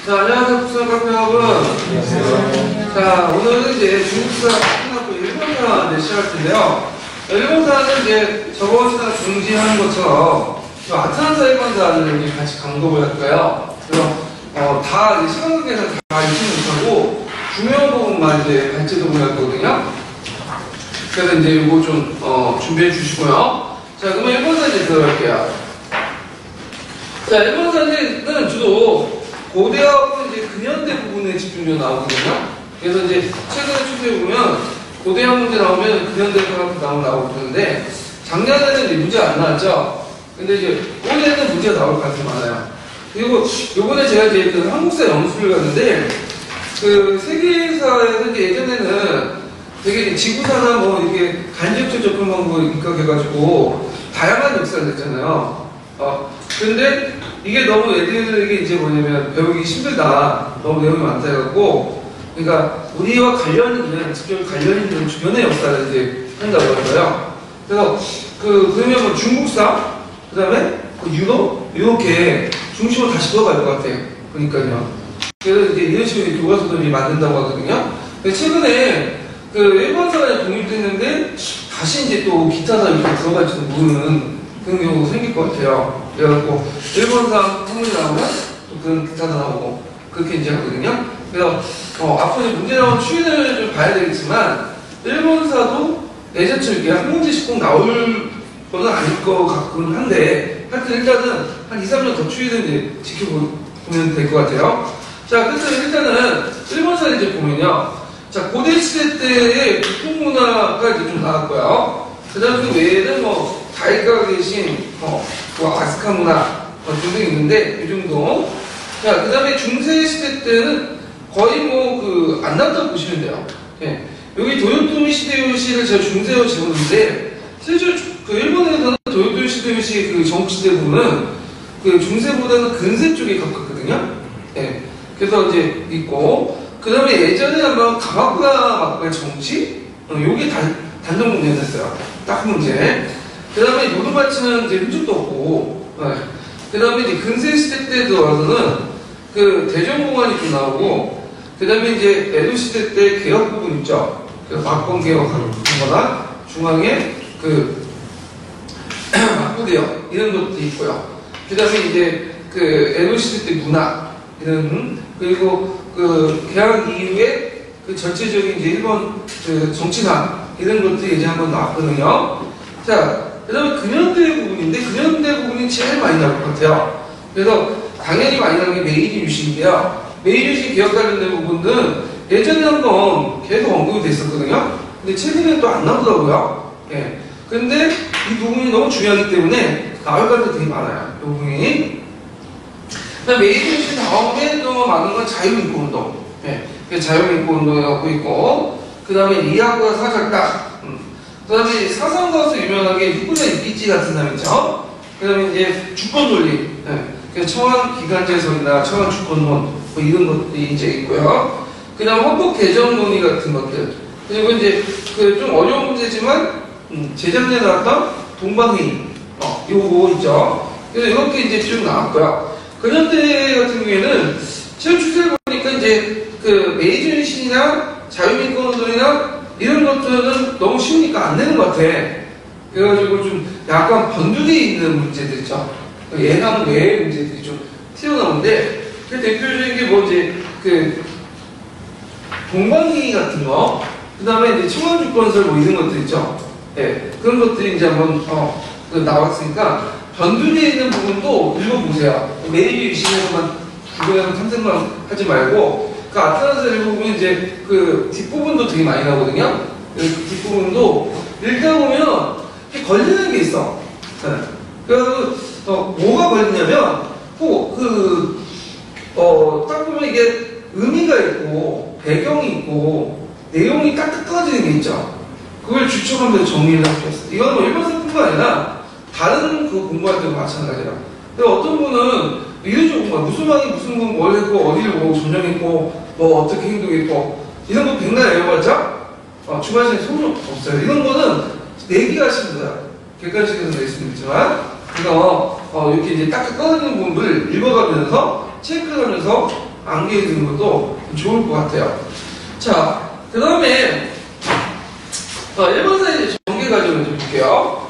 자, 안녕하세요. 국수학과 여러분. 안녕하세요. 자, 오늘은 이제 중국사 끝났고 일본사 이제 시작할 텐데요. 일본사는 이제 저번 시간에 중지한 것처럼 아틀란타 일본사를 이제 같이 강독을 할 거예요. 그래서 다 이제 시간 관계에서 다 읽지 못하고 중요한 부분만 이제 발제독을 할 거거든요. 그래서 이제 이거 좀 준비해 주시고요. 자, 그러면 일본사 이제 들어갈게요. 자, 일본사는 주로 고대하고 이제 근현대 부분에 집중적으로 나오거든요. 그래서 이제 최근에 추세에 보면 고대학 문제 나오면 근현대科学 나오고 그러는데 작년에는 이제 문제 안 나왔죠. 근데 이제 올해는 문제가 나올 가능성이 많아요. 그리고 요번에 제가 이제 그 한국사 연수를 갔는데 그 세계사에서 이제 예전에는 되게 지구사나 뭐 이렇게 간접적 접근 방법을 입각해가지고 다양한 역사를 냈잖아요. 근데 이게 너무 애들에게 이제 뭐냐면 배우기 힘들다. 너무 내용이 많다 해갖고 그러니까 우리와 관련 있는, 직접 관련 있는 주변의 역사를 이제 한다고 하더라고요. 그래서 그러면 뭐 중국사, 그 다음에 유럽? 이렇게 중심으로 다시 돌아갈 것 같아요. 그러니까요. 그래서 이제 이런 식으로 교과서들이 만든다고 하거든요. 근데 최근에 그 일본사가 독립됐는데 다시 이제 또 기타사 이렇게 들어갈지도 모르는 그런 경우가 생길 것 같아요. 그래갖고 일본사 한문이 나오면 또 그런 기타사 나오고 그렇게 이제 하거든요. 그래서 앞으로 문제 나온 추이를 좀 봐야 되겠지만 일본사도 예전처럼 이게 한 문제씩 꼭 나올 건 아닐 것 같긴 한데 하여튼 일단은 한 2, 3년 더 추이를 이제 지켜보면 될 것 같아요. 자, 그래서 일단은 일본사를 이제 보면요. 자, 고대시대 때의 교통문화가 이제 좀 나왔고요. 그 다음에 그 외에는 뭐 다이가 계신 뭐 아스카 문화 등등 있는데 이 정도. 자, 그 다음에 중세시대 때는 거의 뭐 안 나왔다고 보시면 돼요. 예. 여기 도요토미 시데요시를 제가 중세로 적었는데 실제로 그 일본에서는 도요토미 시데요시 그 정시대 부분은 그 중세보다는 근세 쪽에 가깝거든요. 예. 그래서 이제 있고 그 다음에 예전에 한번 가마쿠라 막부의 정치 요게 단정 문제였어요. 딱 한 문제. 그 다음에 노도마치는 이제 흔적도 없고, 그 다음에 이제 근세시대 때 들어와서는 그 대전공안이 좀 나오고, 그 다음에 이제 에도시대 때 개혁 부분 있죠. 그 막권 개혁하는 거나 중앙에 그 막부개혁 이런 것도 있고요. 그 다음에 이제 그 에도시대 때 문화 이런 그리고 그 개혁 이후에 그 전체적인 이제 일본 그 정치나 이런 것들이 이제 한번 나왔거든요. 자, 그 다음에 근현대 부분인데 근현대 부분이 제일 많이 나올 것 같아요. 그래서 당연히 많이 나오는 게 메이지 유신인데요. 메이지 유신 개혁 관련된 부분은 예전에 한번 계속 언급이 됐었거든요. 근데 최근에 또 안 나오더라고요. 예. 근데 이 부분이 너무 중요하기 때문에 나올 가능성이 되게 많아요. 이 부분이. 메이지 유신 다음에 또 많은 건 자유인권운동. 예. 자유인권운동이라고 있고, 그 다음에 리하쿠가 사절당. 그 다음에 사상가에서 유명하게 후쿠다 이끼지 같은 사람 있죠? 그 다음에 이제 주권 논리. 네. 청원 기간제설이나 청원 주권론, 뭐 이런 것들이 이제 있고요. 그 다음 헌법 개정 논의 같은 것들. 그리고 이제 그 좀 어려운 문제지만, 재작년에 나왔던 동방회의. 요거 있죠? 그래서 이렇게 이제 쭉 나왔고요. 근현대 같은 경우에는 최근 추세를 보니까 이제 그 메이지 유신이나 자유민권운동이나 이런 것들은 너무 쉬우니까 안 되는 것 같아. 그래가지고 좀 약간 변두리에 있는 문제들 있죠. 예상 외의 문제들이 좀 튀어나오는데, 그 대표적인 게 뭐 이제 그 동방회의 같은 거, 그 다음에 이제 청원주권설 뭐 이런 것들 있죠. 예, 그런 것들이 이제 한번 나왔으니까 변두리에 있는 부분도 읽어보세요. 메이지 유신에서만 주변에서 탐색만 하지 말고. 그 아틀란타 읽어보면 이제 그 뒷부분도 되게 많이 나오거든요. 그 뒷부분도 읽다 보면 걸리는 게 있어. 네. 그래서 뭐가 걸리냐면 딱 보면 이게 의미가 있고 배경이 있고 내용이 딱 떨어지는 게 있죠. 그걸 추측하면서 정리를 할 수 있어. 이건 뭐 일본사뿐만 아니라 다른 그 공부할 때도 마찬가지라. 근데 어떤 분은 이런 공부가 무슨 왕이 무슨 분 뭘 했고 어디를 뭐 점령했고 뭐 어떻게 행동했고 이런 거 백날 외워봤자 주말 시간에 소용 없어요. 이런 거는 내기 하시면 돼요. 객관식에서 낼 수는 있지만 그래서 이렇게 이제 딱 꺼내는 부분을 읽어가면서 체크하면서 암기해 두는 것도 좋을 것 같아요. 자, 그 다음에 1번사 이제 전개 과정을 좀 볼게요.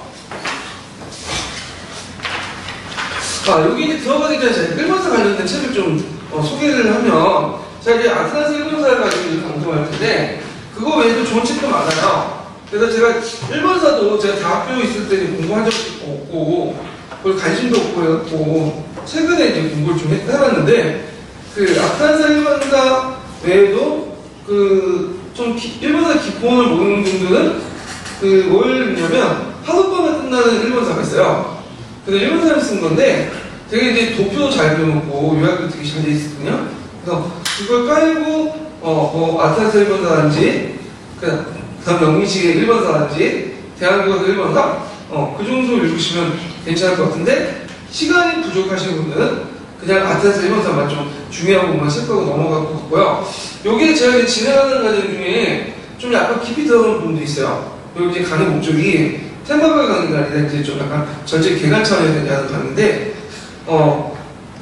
여기 이제 들어가기 전에 제가 1번사 관련된 책을 좀 소개를 하면, 제가 이제 아트나스 1번사를 가지고 방송할 텐데, 그거 외에도 좋은 책도 많아요. 그래서 제가 1번사도 제가 대학교 있을 때 공부한 적도 없고, 별 관심도 없고 해갖고, 최근에 이제 공부를 좀 해봤는데, 그 아트나스 1번사 외에도 좀 1번사 기본을 모르는 분들은 뭘 읽냐면, 하룻밤에 끝나는 1번사가 있어요. 근데 1번사를 쓴 건데, 되게 이제 도표도 잘 그려놓고, 요약도 되게 잘 돼 있거든요. 그래서 그걸 깔고, 아트나스 1번사라든지, 그 다음 영민식의 1번사라든지, 대한민국의 1번사, 그 정도 읽으시면 괜찮을 것 같은데, 시간이 부족하신 분들은 그냥 아트나스 1번사만 좀 중요한 부분만 체크하고 넘어갈 것 같고요. 여기에 제가 이제 진행하는 과정 중에 좀 약간 깊이 들어가는 부분도 있어요. 그리고 이제 강의 목적이 테마별 강의가 아니라 이제 좀 약간 전체 개관 차원에서 하는 강의인데,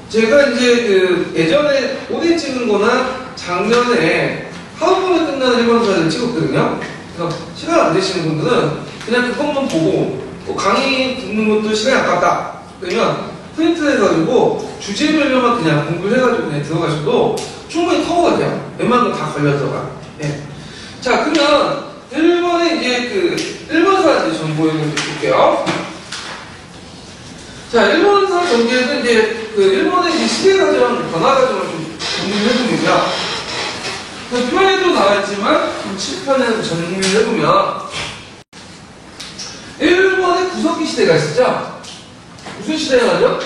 제가 이제 예전에 오딘 찍은 거나 작년에 하룻밤에 끝나는 1번사를 찍었거든요. 그래서 시간 안 되시는 분들은 그냥 그것만 보고, 강의 듣는 것도 시간이 아깝다. 그러면 프린트 해가지고 주제별로만 그냥 공부를 해가지고 그냥 들어가셔도 충분히 커버가 돼요. 웬만한 거 다 걸려 들어가. 예. 자, 그러면 1번에 이제 1번사 이제 정보를 볼게요. 자, 1번사 전개에서 이제 1번의 이제 시대 과정, 변화 과정을 좀 정리를 해보면요. 표에도 나와있지만, 칠판에서 정리를 해보면, 1번에 구석기 시대가 있었죠? 무슨 시대가 나죠?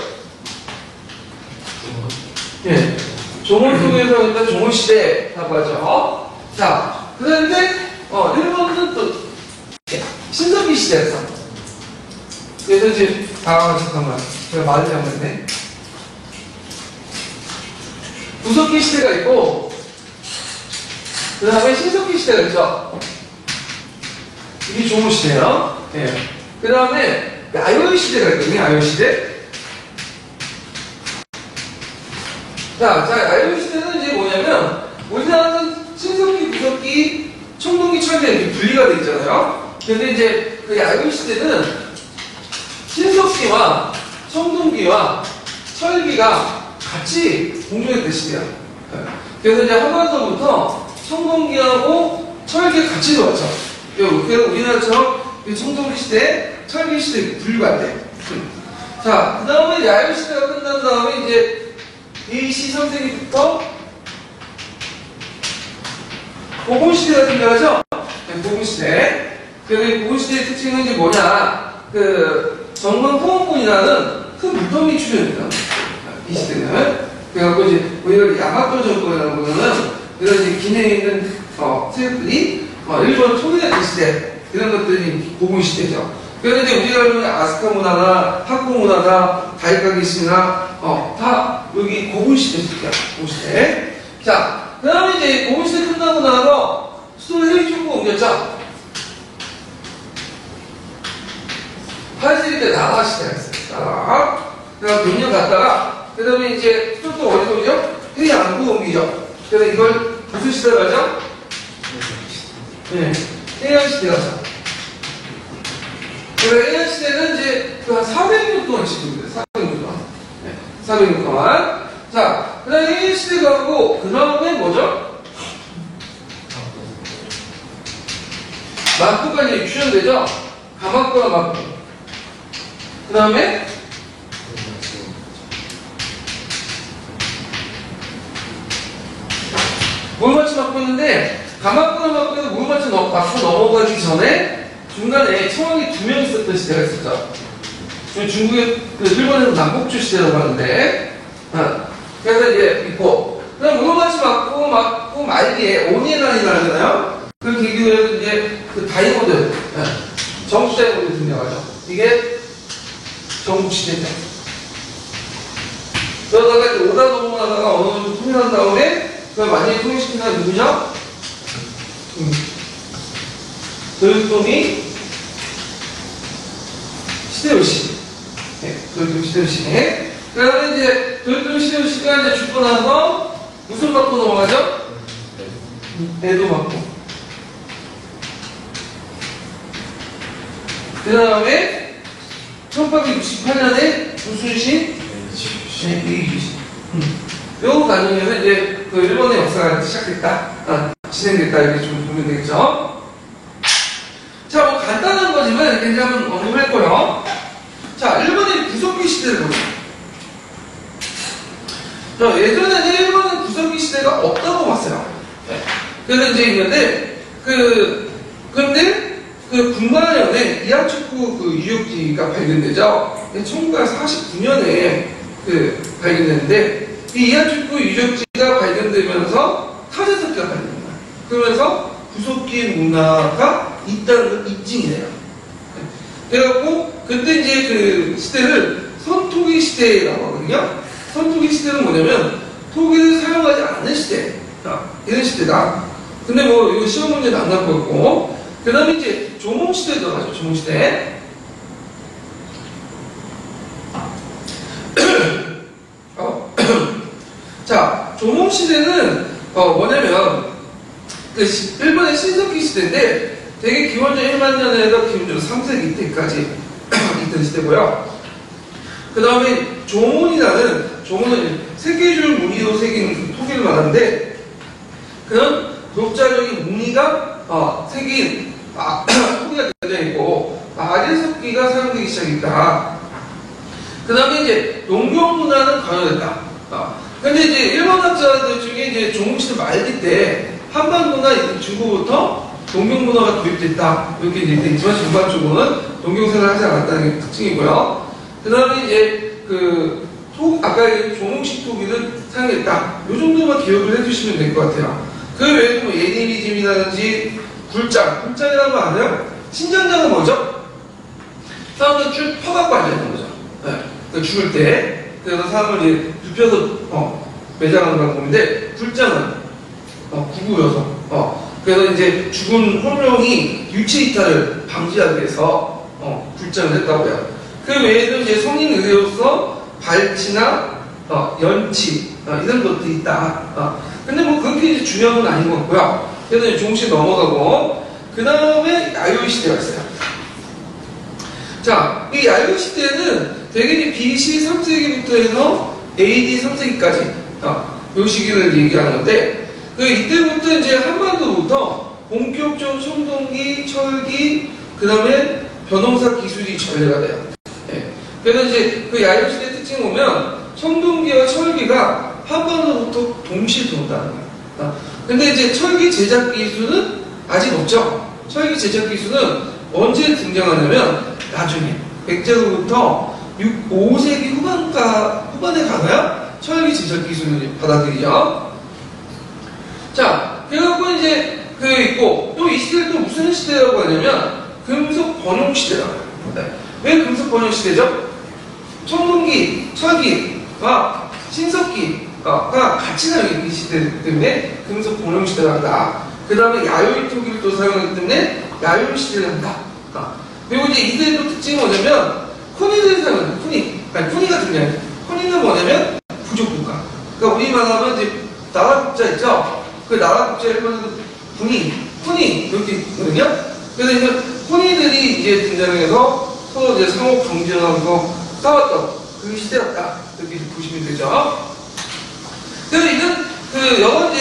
예. 종원 속에서 일단 종원 시대라고 하죠. 자, 그런데, 1번은 또, 신석기 시대였어. 그래서 이제, 잠깐만. 제가 말을 잘못했네. 구석기 시대가 있고, 그 다음에 신석기 시대가 있죠. 이게 종원 시대예요. 예. 그 다음에, 야요이 시대가 있거든요, 야요이 시대. 자, 야요이 시대는 이제 뭐냐면, 우리나라는 신석기, 구석기, 청동기, 철기 이렇게 분리가 돼 있잖아요. 근데 이제 그 야요이 시대는 신석기와 청동기와 철기가 같이 공존했던 시대야. 그래서 이제 한반도부터 청동기하고 철기 같이 들어왔죠. 그래서 우리나라처럼 청동기 시대, 철기 시대 분류가 안 돼. 자, 그 다음에 야요이 시대가 끝난 다음에 이제 BC 3세기부터 고군시대가 등장하죠? 네, 고군시대. 그래서 고군시대의 특징은 이제 뭐냐? 정문 포원군이라는 큰 물동이 출현합니다. 이 시대는. 그래갖고 이제 우리가 야마토 정권이라는 거는 이런 이제 기내에 있는 세력들이 일본 통일했던 시대. 이런 것들이 고군시대죠. 그래서 이제 우리가 알고 아스카 문화나 학고 문화나 다이카기시나 다 여기 고군시대입니다. 고군시대. 자, 그 다음에 이제 고군시대 끝나고 나서 수도 헤이쪽으로 옮겼죠. 8세기 때 나라 시대가 있어요. 나라. 그래서 몇 년 갔다가 그 다음에 이제 수도 어디로 오죠? 해양으로 옮기죠. 그래서 이걸 무슨 시대로 하죠? 네. 해양시대가 죠. 그래서 해양시대는 이제 한 400년 동안 지속돼요. 400년 동안. 네. 400년 동안. 자, 그 다음에 해양시대가 하고, 그 다음에 뭐죠? 막부가 이제 출현되죠? 가마꾸와 막부. 그 다음에 물맞춤 막부 있는데, 가마꾸와 막부에서 물맞춤 막부 넘어가기 전에 중간에 청왕이 2명 있었던 시대가 있었죠. 중국의 일본에서 남북조 시대라고 하는데, 그래서 이제 있고, 그다음 물맞춤 막부 말기에 오니에난이 나잖아요. 그 계기로 해서 이제 다이모드, 정국 다이모드 등장하죠. 이게 정국 시대죠. 그러다가 이제 오다 노무하다가 어느 정도 통일한 다음에 그걸 완전히 통일시킨 사람이 누구냐? 도요토미 히데요시. 도요토미 시대요시. 그다음에 이제 도요토미 시대요시가 이제 죽고 나서 무슨 받고 넘어가죠? 에도 받고. 그 다음에 1868년에 무순신 에이지신. 요 과정에서 이제 그 일본의 역사가 시작됐다, 진행됐다 이렇게 좀 보면 되겠죠. 자, 뭐 간단한 거지만 이렇게 이제 한번 언급을 했고요. 자, 일본의 구석기 시대를 보죠. 자, 예전에는 일본은 구석기 시대가 없다고 봤어요. 네. 그래서 이제 있는데, 근데 군마현에 이하츠쿠 유적지가 발견되죠. 1949년에 발견됐는데, 이 이하츠쿠 유적지가 발견되면서 타제석기가 발견됩니다. 그러면서 구석기 문화가 있다는 걸 입증이 돼요. 그래갖고, 그때 이제 그 시대를 선토기 시대라고 하거든요. 선토기 시대는 뭐냐면, 토기를 사용하지 않는 시대. 이런 시대다. 근데 뭐, 이거 시험 문제도 안 나올 거고, 그 다음에 이제 조몽시대 들어가죠, 조몽시대. 자, 조몽시대는, 뭐냐면, 일본의 신석기 시대인데, 되게 기원전 1만 년에서 기원전 3세기 때까지 있던 시대고요. 그 다음에 조문은 세계줄 무늬로 새긴 토기를 말하는데, 그런 독자적인 무늬가 새긴 토기가 등장했고, 아래석기가 사용되기 시작했다. 그 다음에 이제 농경 문화는 강화됐다. 근데 이제 일본 학자들 중에 이제 조몽시대 말기 때 한반도나 중국부터 농경 문화가 도입됐다. 이렇게 이제 돼 있지만 전반적으로는 농경생활을 하지 않았다는 게 특징이고요. 그 다음에 이제 아까 조몽식 토기를 사용했다. 이 정도만 기억을 해주시면 될 것 같아요. 그 외에도 뭐 예니미즘이라든지 굴장이라는 거 아세요? 신전장은 뭐죠? 사람들 쭉 퍼갖고 앉아있는 거죠. 네. 죽을 때. 그래서 사람을 이제 눕혀서 매장하는 방법인데, 굴장은 구부여서 그래서 이제 죽은 혼명이 유체 이탈을 방지하기 위해서 굴장을 했다고 해요. 그 외에도 이제 성인 의료로서 발치나 연치 이런 것들이 있다. 근데 뭐 그렇게 이제 중요한 건 아닌 것 같고요. 그래서 이제 조금씩 넘어가고, 그 다음에 야요이 시대가 있어요. 자, 이 야요이 시대는 되게 BC 3세기부터 해서 AD 3세기까지 요 시기를 얘기하는 건데, 이때부터 이제 한반도부터 본격적으로 청동기, 철기, 그 다음에 변홍사 기술이 전개가 돼요. 네. 그래서 이제 그 야요이 시대 특징을 보면 청동기와 철기가 한반도부터 동시에 들어온다는 거예요. 근데 이제 철기 제작 기술은 아직 없죠. 철기 제작 기술은 언제 등장하냐면 나중에 백제로부터 5세기 후반에 가서야 철기 제작 기술을 받아들이죠. 자, 그래갖고 이제 있고, 또 이 시대를 또 무슨 시대라고 하냐면 금속 번용 시대라고 해요. 네. 왜 금속 번용 시대죠? 청동기, 철기와 신석기가 같이 나오는 이 시대 때문에 금속 번용 시대를 한다. 그 다음에 야요이 토기를 또 사용하기 때문에 야요이 시대를 한다. 그리고 이제 이 시대의 또 특징이 뭐냐면 코니를 사용하는 코니가 중요해요. 코니는 뭐냐면 부족국가. 그러니까 우리만 하면 이제 나라 국자 있죠? 그 나라 국자 일본에서 코니 이렇게 있거든요. 그래서 이제 코니들이 이제 등장해서 서로 이제 상호 경쟁하고 싸웠던 그 시대였다. 이렇게 보시면 되죠. 그래서 이런 여러 가지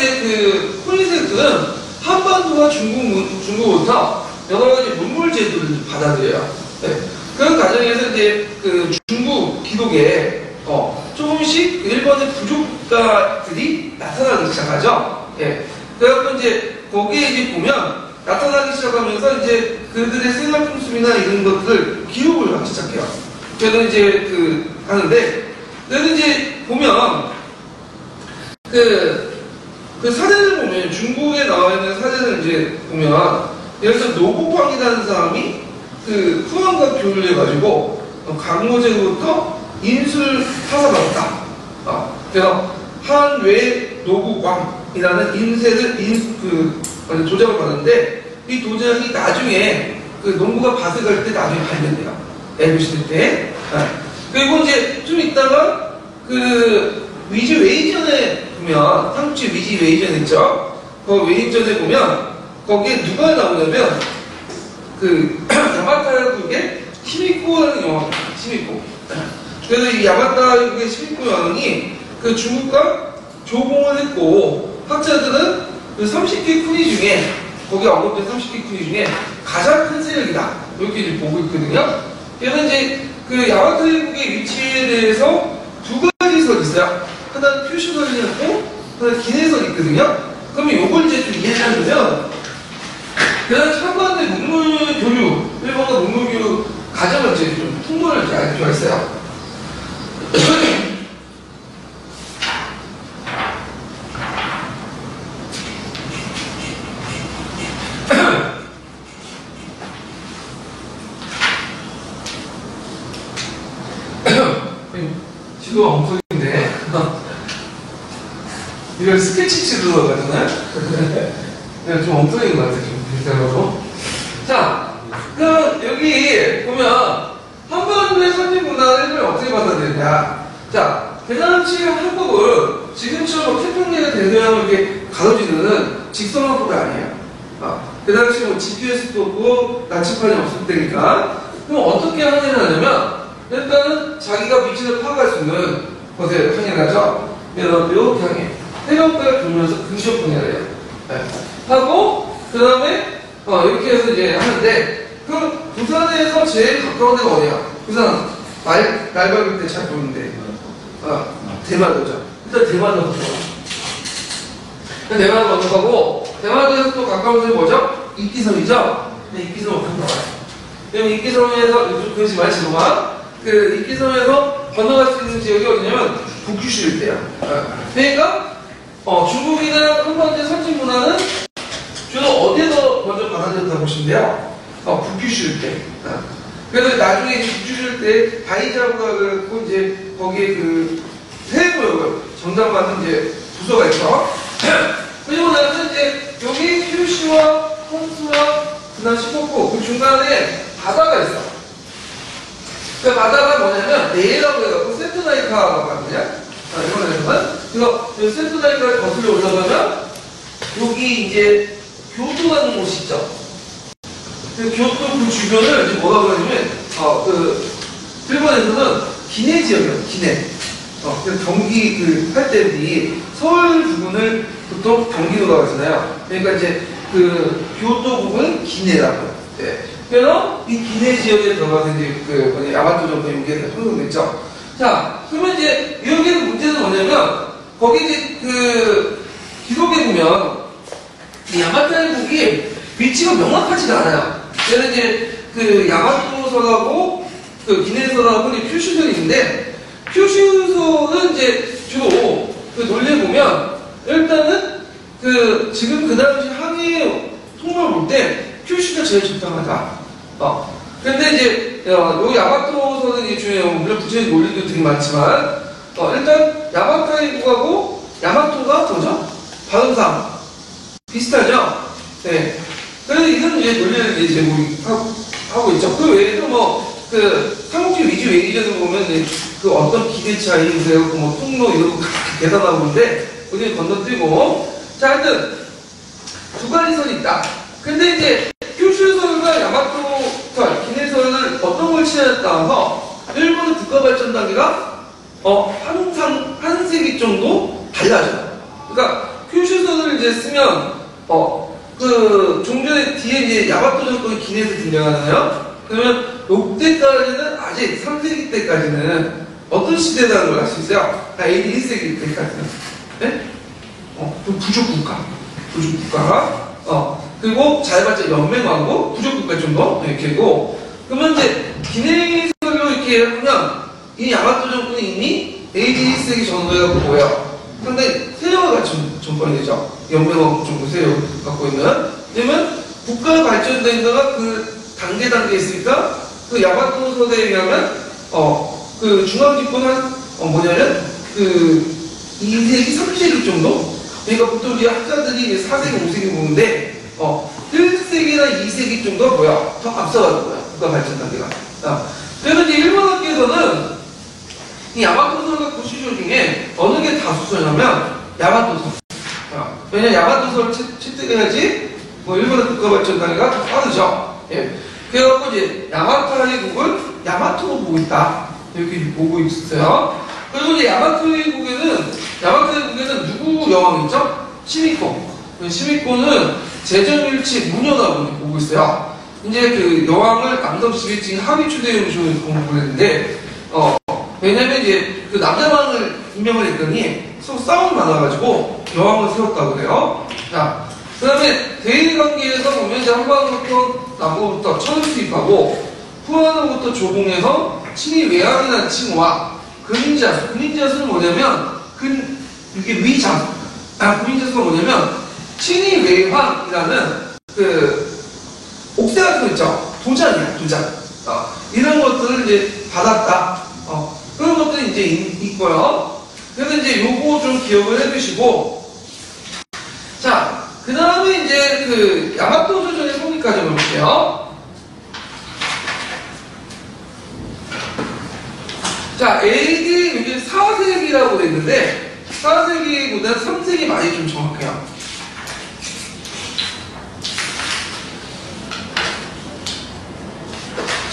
코니들은 한반도와 중국부터 여러 가지 문물 제도를 받아들여요. 네. 그런 과정에서 이제 중국 기독에 조금씩 일본의 부족가들이 나타나기 시작하죠. 예. 그래서 이제 거기에 이제 보면 나타나기 시작하면서 이제 그들의 생활 풍습이나 이런 것들을 기록을 하기 시작해요. 그래서 이제 하는데, 그래서 이제 보면 사진을 보면 중국에 나와 있는 사진을 이제 보면 예를 들어서 노고광이라는 사람이 후한과 교류를 해가지고 강모제로부터 인술 타사받았다. 그래서 한외 노고광이라는 인쇄를 도장을 받았는데, 이 도장이 나중에 농부가 밭을 갈 때 나중에 발견돼요. 애교시대 때. 그리고 이제 좀 있다가 그 위즈 웨이전에 보면 한국지 위즈 웨이전 있죠? 그 웨이전에 보면 거기에 누가 나오냐면 그 야마타국의 히미코라는 영화입니다. 히미코. 그래서 이 야마타국의 히미코 여왕이 그 중국과 조공을 했고 학자들은 그 30개 쿠니 중에 거기 언급된 30개 쿠니 중에 가장 큰 세력이다 이렇게 이제 보고 있거든요. 그래서 이제 그 야마타국의 위치에 대해서 두 가지 설이 있어요. 하나는 표시설이 있고 하나는 기내설이 있거든요. 그러면 요걸 이제 좀 이해하려면 그다음 참관의 문물 교류, 일본어 문물 교류 과정을 이제 좀 풍문을 이제 알 필요가 있어요. 지도가 엉뚱인데 이걸 스케치 지도로 가잖아요. 좀 엉뚱인 것 같아요. 좀 비슷하고. 자, 그럼 여기 보면 한반도의 선진 문화를 어떻게 받아들이냐. 자, 대단치 한국은 지금처럼 태평양의 대서양을 이렇게 가로지르는 직선화법이 아니에요. 그 당시 뭐 GPS도 없고 나침판이 없을 때니까. 그럼 어떻게 항해를 하냐면 일단은 자기가 위치를 파악할 수 있는 곳에 항해를 하죠. 이렇게 항해. 해변가를 돌면서 근접 항해를 해요. 네. 하고 그 다음에 이렇게 해서 이제 하는데 그럼 부산에서 제일 가까운 데가 어디야? 부산 날박일 때 잘 보는데 대마도죠. 일단 대마도 건너가고 대마도 건너가고 대마도에서 또 가까운 데는 뭐죠? 이끼섬이죠. 이끼섬을 건너가요. 그럼 이끼섬에서 좀 그러지 마시고만 그 이끼섬에서 건너갈 수 있는 지역이 어디냐면 북큐슈 일대야. 그러니까 중국이나 한반도의 선진 문화는 주로 어디에서 먼저 받아들였다고 보시면 돼요? 북큐슈 일대. 그래서 나중에 북큐슈 일대 바이자부가 그랬고 이제 거기에 그 해구역을 정당받는 이제 부서가 있죠. 그리고 나서 이제 여기 큐슈와 홍수와 그다음 시코쿠 그 중간에 바다가 있어. 그 바다가 뭐냐면 네이라고 해갖고 세트나이카라고 하거든요. 이번에는 그래서 세트나이카를 거슬러 올라가면 여기 이제 교토 가는 곳이 있죠. 그 교토 그 주변을 이제 뭐라고 하냐면 그 일본에서는 기내 지역이에요. 기내. 그래서 경기 그 할 때 우리 서울 부분을 보통 경기도라고 하잖아요. 그러니까 이제 그 교토 부분 기내라고. 네. 그래서 이 기내 지역에 들어가서 이제 그 야마토 정도 여기에 형성됐죠. 자, 그러면 이제 여기의 문제는 뭐냐면 거기 이제 그 기록에 보면 이 야마토 해국이 위치가 명확하지가 않아요. 그래서 이제 그 야마토선하고 그 기내선하고 큐슈선이 있는데 큐슈선은 이제 주로 그 논리에 보면 일단은 그 지금 그 당시 항해 통로를 볼 때 큐슈가 제일 적당하다. 근데 이제 요 야마토선은 이 중에 물론 구체적인 논리도 되게 많지만 일단 야마토 해국하고 야마토가 뭐죠? 발음상 비슷하죠? 네. 그래서 이런 이제 논리를 이제 제공하고 있죠. 그 외에도 뭐 그 삼국지 위주 웨이전을 보면 그 어떤 기대 차이, 그래갖고 뭐 통로 이런 거 계산하고 있는데 우리는 건너뛰고 자 하여튼 두 가지 선이 있다. 근데 이제 큐슈선과 야마토선, 기내선을 어떤 걸 치냐에 따라서 일본의 국가 발전 단계가 항상 한 세기 정도 달라져요. 그러니까 큐슈선을 이제 쓰면 그 종전에 뒤에 이제 야마토 정권이 기내에서 등장하잖아요. 그러면 요때까지는 아직 3세기 때까지는 어떤 시대라는 걸 알 수 있어요? AD 1세기 때까지는. 네? 좀 부족국가. 부족국가가 그리고 자유발전 연맹하고 부족국가 정도 이렇게고 그러면 이제 기내에서로 이렇게 하면 이 야마토 정권이 이미 AD 1세기 전후에 갖고 뭐예요? 상당히 세력을 갖춘 정권이 되죠. 연맹하고 정도 세력을 갖고 있는. 왜냐면 국가 발전된 거가 그 단계 있으니까 그 야마토 선에 의하면 그 중앙 집권은 뭐냐면 그 2세기 3세기 정도. 그러니까 보통 우리 학자들이 4세기 5세기 보는데 1세기나 2세기 정도가 뭐야? 더 앞서가는 거야. 국가 발전 단계가. 그래서 이제 일본 학계에서는 이 야마토서가 구시조 중에 어느 게 다수서냐면 야마토서. 왜냐면 야마토서를 채택해야지 뭐 일본의 국가발전단위가 더 빠르죠. 예. 그래갖고 이제 야마토의 국을 야마토로 보고 있다. 이렇게 보고 있어요. 그리고 이제 야마토의 국에는 누구 여왕이 있죠? 시미코. 시미코는 제정일치 무녀라고 보고 있어요. 이제 그 여왕을 남성 지배층 하위 추대 용식으로 공부를 했는데, 왜냐면 이제 그 남자왕을 임명을 했더니 서로 싸움이 많아가지고 여왕을 세웠다고 그래요. 자, 그 다음에 대일 관계에서 보면 이제 한반도부터 남부부터 천을 수입하고 후한으로부터 조공해서 친위 외항이라는 칭호와 근인자수는 뭐냐면 이게 근인자수가 뭐냐면 친위 외항이라는 그 옥새 같은 거 있죠. 도장이야, 도장. 이런 것들을 이제 받았다. 그런 것들이 이제 있고요. 그래서 이제 요거 좀 기억을 해두시고, 자, 그 다음에 이제 그 야마토 조정의 성립까지 볼게요. 자, AD 여기 4세기라고 돼 있는데 4세기보다는 3세기 말이 좀 정확해요.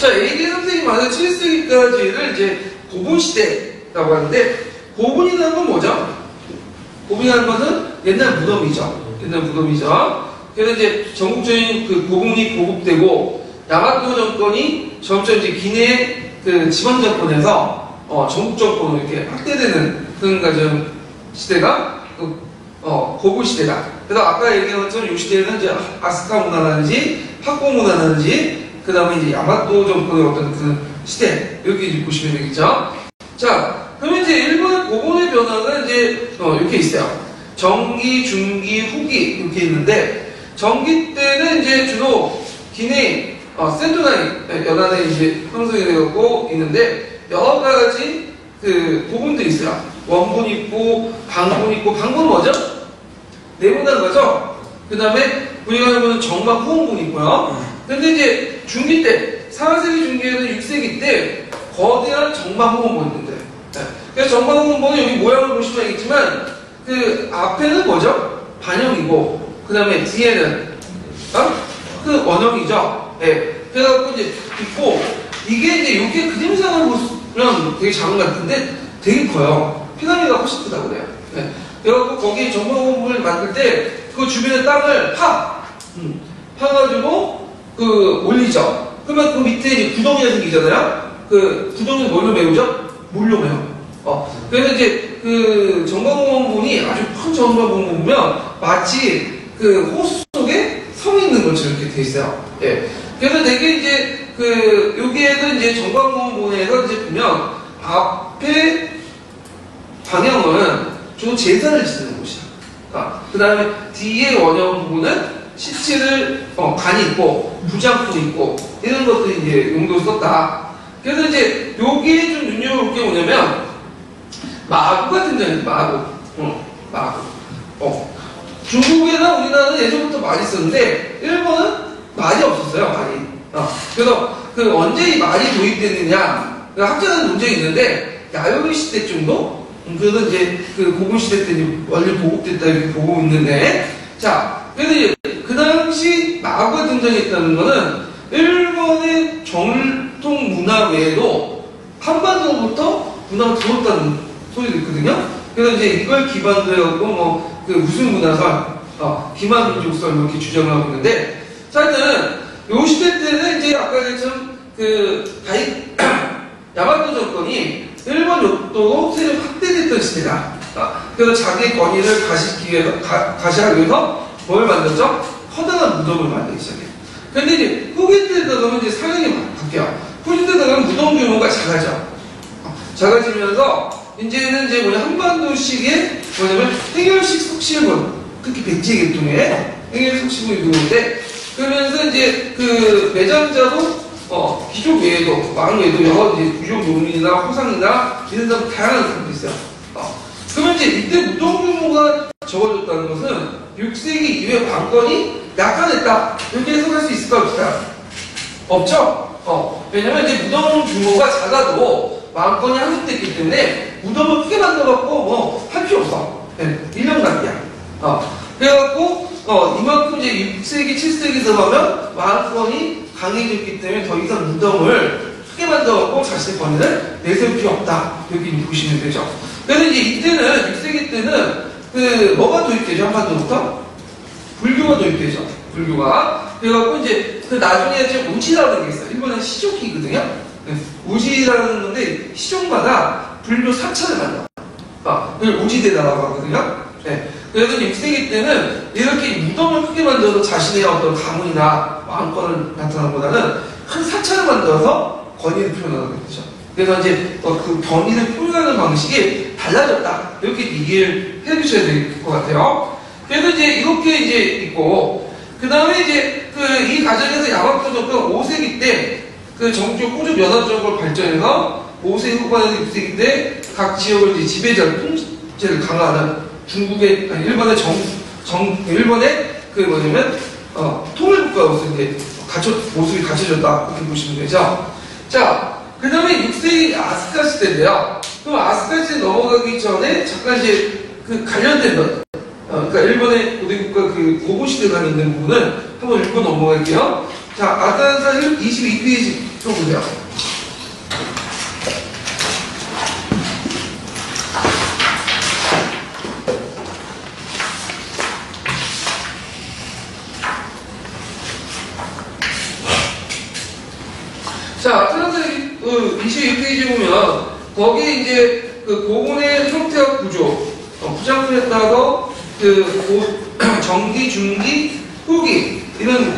자, AD 3세기 말에서 7세기까지를 이제 고분시대라고 하는데, 고분이라는 건 뭐죠? 고분이라는 것은 옛날 무덤이죠. 그래서 이제 전국적인 그 고분이 보급되고, 야마토 정권이 점점 이제 기내 그 지방 정권에서 전국 정권으로 이렇게 확대되는 그런 가정 시대가 고분 시대다. 그래서 아까 얘기한 것처럼 이 시대에는 이제 아스카 문화라든지 팍고 문화라든지 그 다음에 이제 야마토 정권의 어떤 그 시대, 이렇게 보시면 되겠죠. 자, 그러면 이제 일본의 고분의 변화가 이제 이렇게 있어요. 정기, 중기, 후기 이렇게 있는데, 정기 때는 이제 주로 기내 센토나이 연안에 이제 형성이 되고 있는데, 여러 가지 그 고분들이 있어요. 원분 있고, 방분 있고, 방분은 뭐죠? 네모난 거죠? 그 다음에 우리가 알고 정막 후원분이 있고요. 근데 이제 중기 때, 4세기 중기에는 6세기 때 거대한 정막 후원분이 있는데, 그래서 정막 후원분은 여기 모양을 보시면 알겠지만, 그 앞에는 뭐죠? 반영이고, 그 다음에 뒤에는 그 원형이죠. 네. 그래갖고 이제 있고, 이게 이제 여기에 그림상을 보면 되게 작은 것 같은데 되게 커요. 피라미드가 훨씬 크다고 그래요. 네. 그래갖고 거기 정막 후원분을 만들 때 그 주변의 땅을 파가지고 그 올리죠. 그러면 그 밑에 이제 구덩이가 생기잖아요. 그 구덩이는 뭘로 메우죠? 물로 메워요. 그래서 이제 그 정방공원분이 아주 큰 정방공원 보면 마치 그 호수 속에 성이 있는 것처럼 이렇게 돼 있어요. 예. 그래서 되게 이제 그 여기에도 이제 정방공원분에서 이제 보면 앞에 방향은 주로 제사를 지내는 곳이야. 그 다음에 뒤에 원형 부분은 시체를 간이 있고 부장품이 있고 이런 것들이 이제 용도로 썼다. 그래서 이제 여기에 좀 눈여볼 게 뭐냐면 마구 같은 점이에요. 마구. 중국이나 우리나라는 예전부터 말이 있었는데 일본은 말이 없었어요. 말이. 그래서 그 언제 이 말이 도입됐느냐 학자는 논쟁이 있는데 야요리 시대 정도? 그래서 이제 그 고군 시대 때 원래 보급됐다 이렇게 보고 있는데, 자, 그래서 이제 그 당시 마구가 등장했다는 거는 일본의 정통 문화 외에도 한반도로부터 문화가 들어왔다는 소리도 있거든요. 그래서 이제 이걸 기반으로 해갖고 뭐 그 무슨 문화설, 기만민족설 이렇게 주장을 하고 있는데, 자, 하여튼 요 시대 때는 이제 아까 얘기했던 그 야마토 정권이 일본 역도로 세력 확대됐던 시대다. 그래서 자기의 권위를 가시하기 위해서 뭘 만들죠? 커다란 무덤을 만들기 시작해요. 근데 이제 후기 때 들어가면 이제 상황이 바뀌어요. 후기 때 들어가면 무덤 규모가 작아지면서 이제는 이제 한반도식의 해결식 속실군, 특히 백제계통의 해결식 속실군이 들어오는데, 그러면서 이제 그 매장자도 귀족 외에도, 왕 외에도 여러 이제 유족 농민이나 호상이나 이런 사람 다양한 사람들이 있어요. 그러면 이제 이때 무덤 규모가 적어졌다는 것은 6세기 이후에 왕권이 약화됐다. 이렇게 해석할 수 있을까 없을까요? 없죠? 왜냐면 이제 무덤 규모가 작아도 왕권이 항복됐기 때문에 무덤을 크게 만들어갖고 뭐 할 필요 없어. 1년간이야. 그래갖고 이만큼 이제 6세기, 7세기에서 가면 왕권이 강해졌기 때문에 더 이상 무덤을 크게 만들어갖고 자신의 권위를 내세울 필요 없다. 여기 보시면 되죠. 그래서 이제 이때는 6세기 때는 뭐가 도입되죠? 한반도부터? 불교가 도입되죠. 불교가. 그래갖고 이제 나중에 지금 우지라는 게 있어요. 일본은 시족이거든요. 우지라는 건데 시족마다 불교 사찰을 만들어. 그걸 우지대다라고 하거든요. 네. 그래서 6세기 때는 이렇게 무덤을 크게 만들어서 자신의 어떤 가문이나 왕권을 나타나는 것보다는 큰 사찰을 만들어서 권위를 표현하는 거죠. 그래서 이제 그 권위를 표현하는 방식이 달라졌다. 이렇게 이해를 해 주셔야 될 것 같아요. 그래서 이제 이렇게 이제 있고, 그 다음에 이제 이 과정에서 야마토 정권 5세기 때 정쪽 호주 연합정부를 발전해서 5세기 후반에서 6세기 때 각 지역을 이제 지배자, 통제를 강화하는 중국의, 일본의 일본의 통일국가로서 이제 모습이 갖춰졌다. 이렇게 보시면 되죠. 자, 그 다음에 6세기 아스카 시대인데요. 그럼 아스카 시대 넘어가기 전에 잠깐 이제 관련된 것, 그러니까 일본의 고대국가 고고 시대에 관련된 부분을 한번 읽고 넘어갈게요. 자, 아스카 22페이지 좀 보세요. 자, 트랜스 22페이지 보면 거기에 이제 고군의 형태와 구조, 부장군에 따라서 정기, 중기, 후기 이런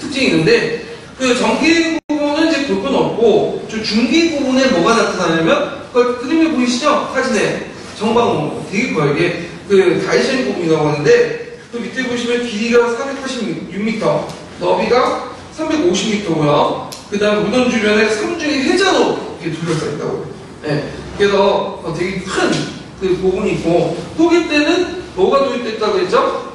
특징이 있는데 정기 부분은 이제 볼 건 없고 중기 부분에 뭐가 나타나냐면 그림에 보이시죠? 사진에 정방울 되게 커요. 이게 다이션 부분이라고 하는데 밑에 보시면 길이가 486m, 너비가 350m고요. 그 다음 무덤 주변에 삼중의 해자로 이렇게 둘러싸 있다고요. 네. 그래서 되게 큰 부분이 있고, 후기 때는 뭐가 도입됐다고 했죠?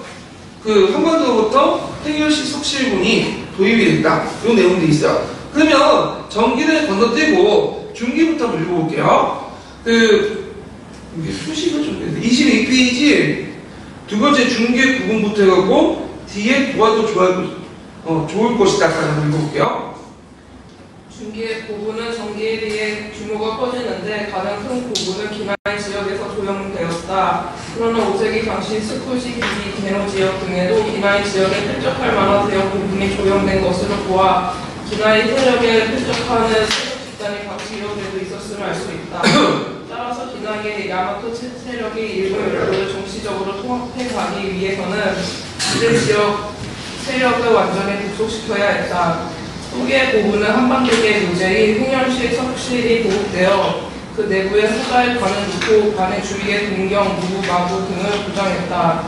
한반도로부터 행렬식 석실군이 도입이 됐다. 이 내용들이 있어요. 그러면 전기를 건너뛰고 중기부터 한번 읽어볼게요. 이게 수식을 좀 돼서 22페이지 두 번째 중계 부분부터 해갖고 뒤에 도와도 좋을 것이다. 한번 읽어볼게요. 중기의 고분은 전기에 비해 규모가 커지는데 가장 큰 고분은 기나이 지역에서 조형되었다. 그러나 5세기 당시 스쿠시 기기 게노 지역 등에도 기나이 지역에 필적할 만한 대형 고분이 조형된 것으로 보아 기나이 세력에 필적하는 세력 집단이 각 지역에도 있었음을 알 수 있다. 따라서 기나이의 야마토 세력이 일본 열도를 정치적으로 통합해 가기 위해서는 이들 지역 세력을 완전히 복속시켜야 했다. 후기의 고분은 한반도계 무제의 횡령식 석실이 도입되어 그 내부에 사자의 관을 놓고 관의 주위에 동경, 무, 마구 등을 부장했다.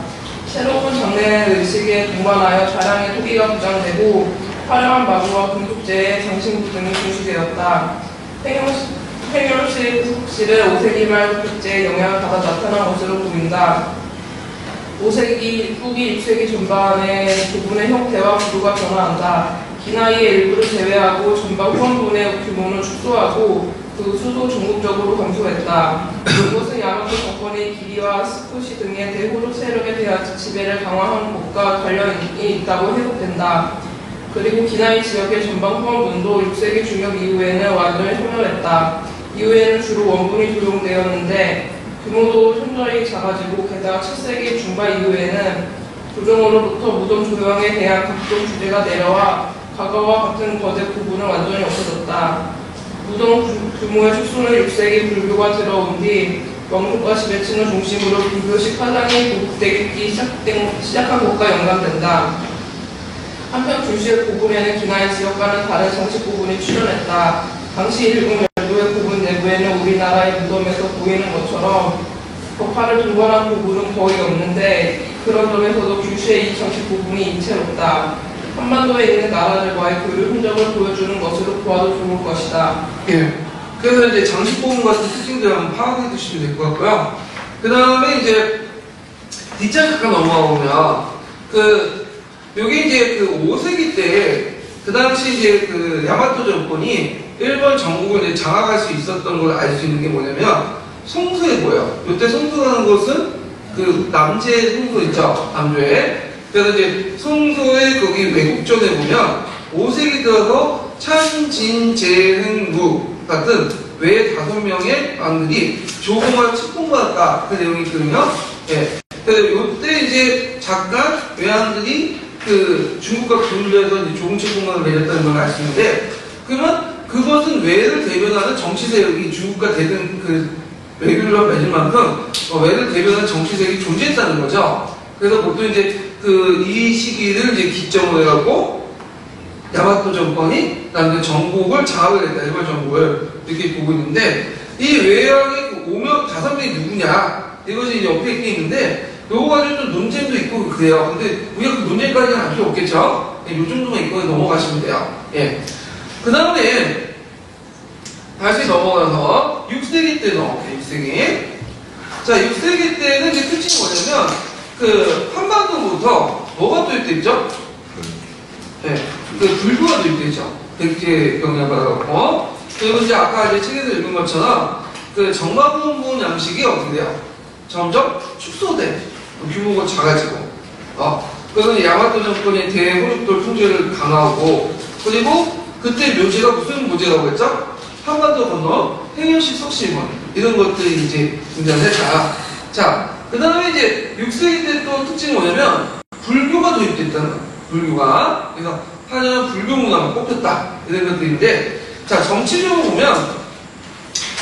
새로운 장례 의식에 동반하여 자량의 토기가 부장되고 화려한 마구와 금속재의 장신구 등이 중시되었다. 횡령식 석실은 5세기 말 국제의 영향을 받아 나타난 것으로 보인다. 5세기 후기 6세기 전반의 고분의 형태와 구도가 변화한다. 기나이의 일부를 제외하고 전방 후원분의 규모는 축소하고 그 수도 전국적으로 감소했다. 이것은 야마토 정권의 길이와 스쿠시 등의 대호족 세력에 대한 지배를 강화한 것과 관련이 있다고 해석된다. 그리고 기나이 지역의 전방 후원분도 6세기 중엽 이후에는 완전히 소멸했다. 이후에는 주로 원분이 조용되었는데 규모도 현저히 작아지고 게다가 7세기 중반 이후에는 조정으로부터 무덤 조형에 대한 각종 규제가 내려와 과거와 같은 거대 구분은 완전히 없어졌다. 무덤 규모의 축소는 6세기 불교가 들어온 뒤 왕족과 지배층을 중심으로 불교식 화장이 보급되기 시작한 것과 연관된다. 한편 줄시의 고분에는 기나이 지역과는 다른 장식 고분이 출현했다. 당시 일본 열도의 고분 내부에는 우리나라의 무덤에서 보이는 것처럼 벽화를 동반한 고분은 거의 없는데 그런 점에서도 줄시의 이 장식 고분이 이채롭다. 한반도에 있는 나라들과의 교류 흔적을 보여주는 것으로 보아도 좋을 것이다. 예. 그래서 이제 장식 부분 같은 특징들을 한번 파악해 두시면 될 것 같고요. 그 다음에 이제 뒷장 잠깐 넘어가 보면 여기 이제 5세기 때 그 당시 이제 야마토 정권이 일본 전국을 이제 장악할 수 있었던 걸 알 수 있는 게 뭐냐면 송소에 보여. 이때 송소라는 것은 그 남제 송소 있죠? 남조에. 그래서 이제 송소의 거기 외국전에 보면 5세기 들어서 찬진재흥무 같은 외 5명의 왕들이 조공을 축복받았다. 그 내용이 있거든요. 예. 그래서 이때 이제 잠깐 외왕들이 그 중국과 교류해서 이제 조공 축복만을 내렸다는 걸 알 수 있는데, 그러면 그것은 외를 대변하는 정치 세력이 중국과 대등 그 외교를 맺은 만큼 외를 대변하는 정치 세력이 존재했다는 거죠. 그래서 보통 이제 이 시기를 이제 기점으로 해갖고 야마토 정권이 나는 전국을 장악을 했다, 일본 전국을 이렇게 보고 있는데, 이 외왕의 그 5명이 누구냐, 이것이 이제 옆에 있는데, 요거 가지고 좀 논쟁도 있고 그래요. 근데 우리가 그 논쟁까지는 할 필요 없겠죠? 요 정도만 있고 넘어가시면 돼요. 예. 그 다음에 다시 넘어가서 6세기 때 넘어가요. 6세기. 자, 6세기 때는 이제 특징이 뭐냐면 그 한반도부터 뭐가 도입됐죠? 예. 그 불교가 도입됐죠. 백제 경향을 받아갖고. 그리고 이제 아까 이제 책에서 읽은 것처럼 그 정마군 양식이 어떻게 돼요? 점점 축소돼. 규모가 작아지고. 그래서 야마토 정권의 대호륙돌 통제를 강화하고, 그리고 그때 묘지가 무슨 묘지라고 했죠? 한반도 건너 행연식 석시문, 이런 것들이 이제 등장했다. 자, 그 다음에 이제 6세기 때 또 특징이 뭐냐면 불교가 도입됐다는 거예요. 불교가. 그래서 한여는 불교 문화가 뽑혔다, 이런 것들인데, 자, 정치적으로 보면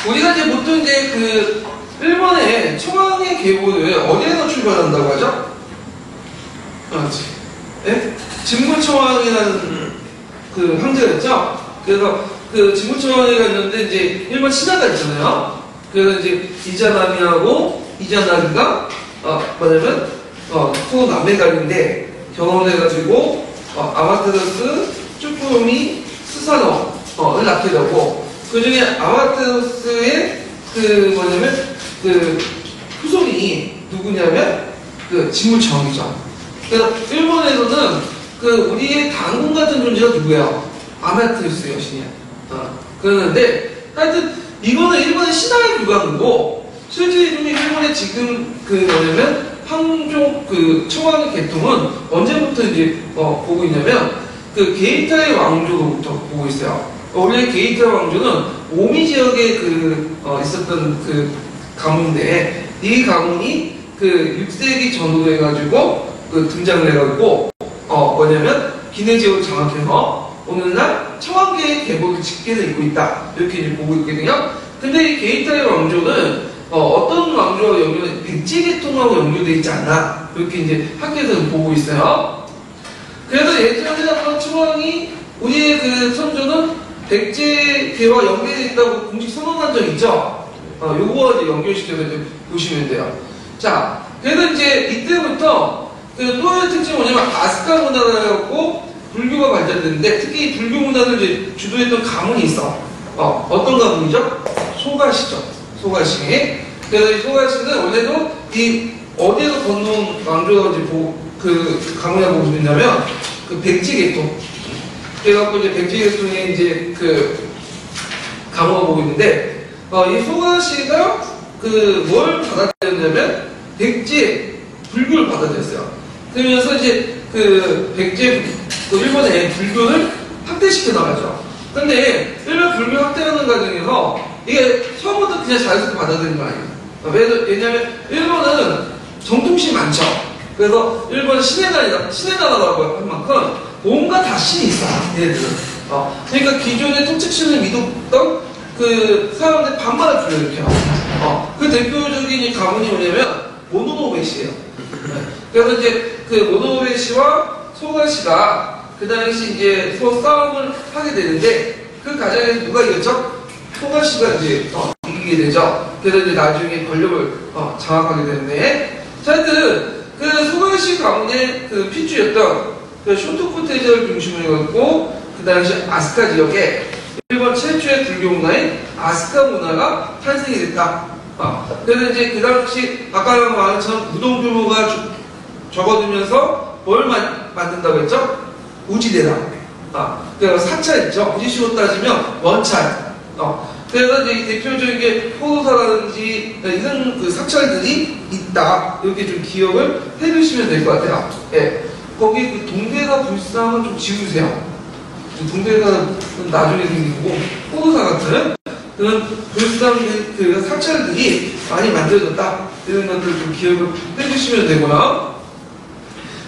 우리가 이제 보통 이제 그 일본의 청왕의 계보를 어디에서 출발한다고 하죠? 네? 진무청왕이라는 그 황제였죠? 그래서 그 진무청왕이가 있는데 이제 일본 신하가 있잖아요. 그래서 이제 이자나미하고 이자나기가 뭐냐면 또 남매간인데 결혼해가지고 아마테라스 쭈꾸미 스사노를 낳게 되고, 그 중에 아마테라스의 그 뭐냐면 그 후손이 누구냐면 그 진무청이죠. 그래서 일본에서는 그 우리의 당군 같은 존재가 누구예요? 아마테라스 여신이야. 그러는데 하여튼 이거는 일본의 신화에 불과한 거고, 실제 일본의 지금 그 뭐냐면 황족 그 청왕의 계통은 언제부터 이제 보고 있냐면 그 게이타의 왕조로부터 보고 있어요. 원래 게이타 왕조는 오미 지역에 있었던 그 가문인데, 이 가문이 그 6세기 전후로 해가지고 등장을 해가지고 뭐냐면 기내 지역을 장악해서 오늘날 청왕계의 계보를 짓게 되고 있다, 이렇게 이제 보고 있거든요. 근데 이 게이타의 왕조는 어떤 왕조와 연결, 백제 계통하고 연결되어 있지 않나, 이렇게 이제 학계에서는 보고 있어요. 그래서 예전에 한번 청왕이 우리의 그 선조는 백제계와 연계되어 있다고 공식 선언한 적 있죠? 요거 이제 연결시켜서 이제 보시면 돼요. 자, 그래서 이제 이때부터 그 또 하나의 특징이 뭐냐면 아스카 문화를 해갖고 불교가 발전됐는데, 특히 불교 문화를 이제 주도했던 가문이 있어. 어떤 가문이죠? 소가시죠. 소가시. 그래서 이 소가시는 원래도 이 어디에서 건너온 왕조라고 이제 그 가문이라고 보고 있냐면 그 백제 계통. 그래갖고 이제 백제 계통의 이제 그 가문을 보고 있는데, 이 소가시가 뭘 받아들였냐면 백제 불교를 받아들였어요. 그러면서 이제 그 백제 일본의 불교를 확대시켜 나가죠. 근데 일본 불교 확대하는 과정에서 이게 처음부터 그냥 자연스럽게 받아들이는 거 아니에요. 왜냐면 일본은 정통신이 많죠. 그래서 일본은 신의 나라라고 할 만큼 뭔가 다 신이 있어요, 얘네들은. 그러니까 기존의 통치신을 믿었던 그 사람들 반발을 불러일으켜요. 그 대표적인 가문이 뭐냐면 모노노베시예요. 그래서 이제 그 모노노베시와 소가시가 그 당시 이제 서로 싸움을 하게 되는데, 그 과정에서 누가 이겼죠? 소가시가 이제 이기게 되죠. 그래서 이제 나중에 권력을 장악하게 되는데, 자, 하여튼 그 소가시 가문의 그 핏줄이었던 그 쇼토쿠 태제를 중심으로 해갖고 그 당시 아스카 지역에 일본 최초의 불교 문화인 아스카 문화가 탄생이 됐다. 그래서 이제 그 당시 아까 말한 것처럼 무동 규모가 적어두면서 뭘 만든다고 했죠? 우지대라. 그래서 사찰 있죠. 우리식으로 따지면 원찰. 그래서 이제 대표적인 게 포도사라든지 이런 그 사찰들이 있다. 이렇게 좀 기억을 해두시면 될 것 같아요. 예. 거기 그 동대사 불상은 좀 지우세요. 동대사는 나중에 생기고 포도사 같은 그런 불상 그 사찰들이 많이 만들어졌다. 이런 것들 좀 기억을 해주시면 되고요.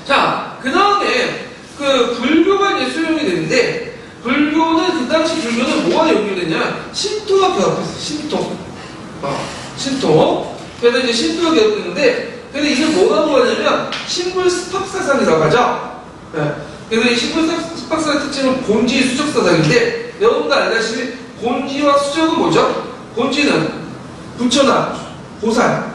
자, 그 다음에 그 불교가 이제 수용이 되는데 불교는 그 당시 불교는 뭐가 연결됐냐? 신토와 결합했어. 신토. 그래서 이제 신토가 결합됐는데, 근데 이게 뭐가 뭐냐면 신불습합사상이라고 하죠. 네. 그래서 이 신불습합사상의 특징은 본지 수적사상인데, 여러분도 알다시피 본지와 수적은 뭐죠? 본지는 부처나 보살,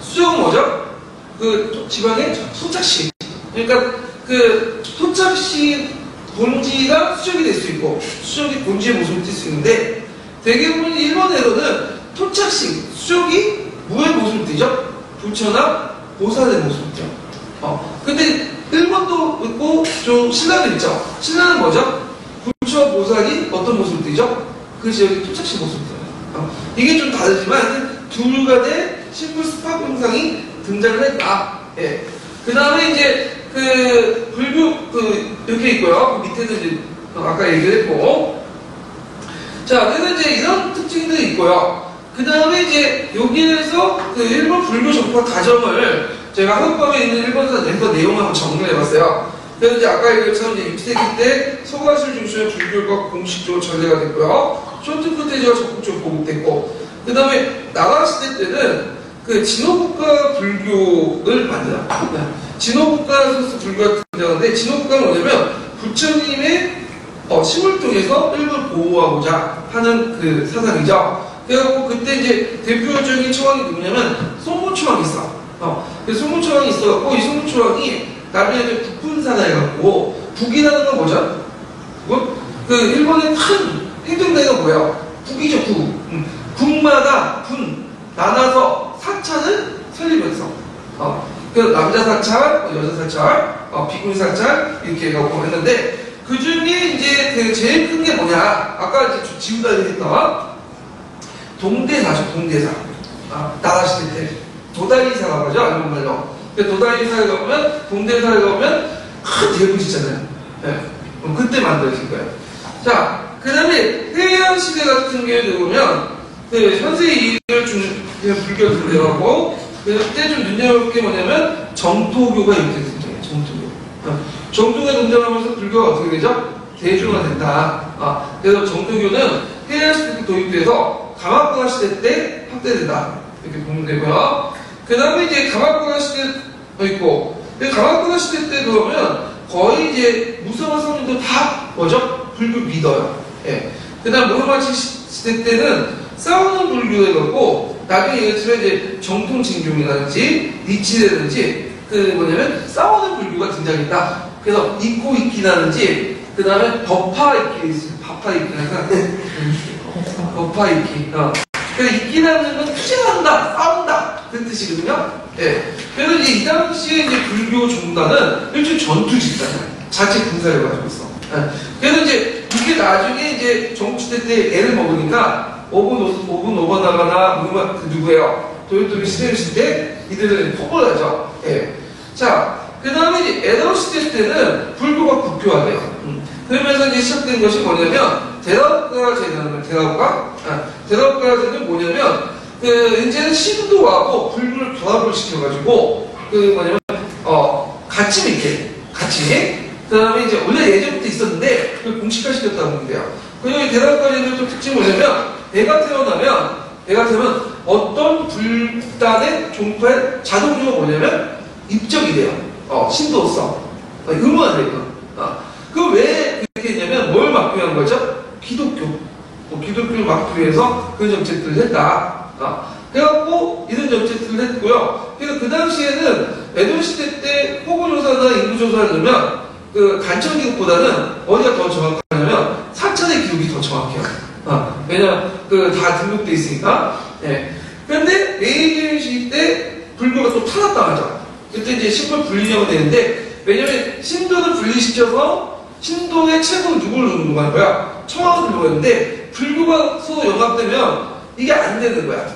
수적은 뭐죠? 그 지방의 토착시. 그러니까 그 토착시 본지가 수적이 될 수 있고 수적이 본지의 모습을 띌 수 있는데 대개는 일본에서는 토착식 수적이 무의 모습을 띠죠. 부처나 보살의 모습을 띠죠. 근데 일본도 있고 좀 신라도 있죠. 신라는 뭐죠? 부처와 보살이 어떤 모습을 띠죠? 그것이 여기 토착식 모습을 띠요. 이게 좀 다르지만 둘 간의 신불습합 형상이 등장을 했다. 예. 그 다음에 이제 그 불교 이렇게 있고요. 그 밑에는 이제 아까 얘기를 했고, 자 그래서 이제 이런 특징들이 있고요. 그 다음에 이제 여기에서 그 일본 불교 접화 과정을 제가 학법에 있는 일본에서 낸거 내용을 한번 정리해봤어요. 그래서 이제 아까 얘기했처럼 이제 6세기 때 소가실 중심의 불교가 공식적으로 전례가 됐고요. 쇼트쿠테지가 적극적으로 보급됐고, 그 다음에 나라 시대 때는 그 진호국가 불교를 만들어요. 진호국가에서 불교가 등장하는데 진호국가는 뭐냐면 부처님의 심을 통해서 일본을 보호하고자 하는 그 사상이죠. 그래갖고 그때 이제 대표적인 초왕이 누구냐면 송무초왕이 있어. 송무초왕이 있어갖고 이 송무초왕이 나중에 이제 북분사다 해갖고 북이라는 건 뭐죠? 그 일본의 큰 행정대가 뭐예요? 북이죠, 북. 북마다 분 나눠서 사찰을 설립해서 그래서 남자 사찰, 여자 사찰, 비구니 사찰 이렇게 해갖고 했는데 그 중에 이제 그 제일 큰 게 뭐냐? 아까 이제 지우다리 했던 동대사죠, 동대사. 나라 시대 때 도다리사라고 하죠, 일본말로. 도다리사에 가보면 동대사에 가보면 큰 대문이 있잖아요. 네. 그때 만들어진 거예요. 자, 그 다음에 해양 시대 같은 경우에 보면 그 현세 이익을 불교를 들어가고 그때 좀 눈여볼 게 뭐냐면 정토교가 이렇게 등장해요. 정토가 등장하면서 불교가 어떻게 되죠? 대중화된다. 그래서 정토교는 해양 시대 도입돼서 가마쿠라 시대 때 확대된다. 이렇게 보면 되고요. 그 다음에 이제 가마쿠라 시대도 있고, 가마쿠라 시대 때 그러면 거의 이제 무서운 성인도 다 뭐죠? 불교 믿어요. 예. 그 다음 무로마치 시대 때는 싸우는 불교가 있고, 나중에 얘기했지만 이제 정통진교이라든지 니치라든지 그 뭐냐면 싸우는 불교가 등장했다. 그래서 이코 이키라든지 그 다음에 법파 이키 있어요. 법파 이키라서 법파 이키. 그래서 이키라는 건 투쟁한다, 싸운다 그런 뜻이거든요. 예. 그래서 이제 이 당시에 이제 불교 종단은 일종의 전투 집단이에요. 자체 군사를 가지고 있어. 예. 그래서 이제 이게 나중에 이제 정치대 때 애를 먹으니까 오분오바나가나 누구예요? 도요토미 시대였을 때 이들은 폭발을 하죠. 예. 자, 그 다음에 이제 에도 시대 때는 불교가 국교화돼요. 그러면서 이제 시작된 것이 뭐냐면 대다국가 제도는 대다국가 제도는 뭐냐면 그 이제는 신도하고 불교를 결합을 시켜가지고 그 뭐냐면 가치 있게 그 다음에 이제 원래 예전부터 있었는데 그걸 공식화 시켰다고 보면 돼요. 그리고 대다국가 제도의 좀 특징이 뭐냐면 애가 태어나면 어떤 불단의 종파의 자동적으로 뭐냐면 입적이 돼요. 신도로서 의무화 돼요. 그럼 왜 그렇게 했냐면 뭘 막기 위한 거죠? 기독교를 막기 위해서 그런 정책들을 했다. 그래갖고 이런 정책들을 했고요. 그래서 그 당시에는 에도 시대 때 호구조사나 인구조사를 넣으면 그 간청 기록보다는 어디가 더 정확하냐면 사찰의 기록이 더 정확해요. 왜냐면 그 다 등록돼 있으니까. 예. 그런데 메이지 시기 때 불교가 또 타락당하죠. 그때 이제 신분 분리령이 되는데 왜냐면 신도를 분리시켜서 신도의 최고는 누구를 누르는 거야? 청하고 불교가 있는데 불교가 서로 연합되면 이게 안 되는 거야.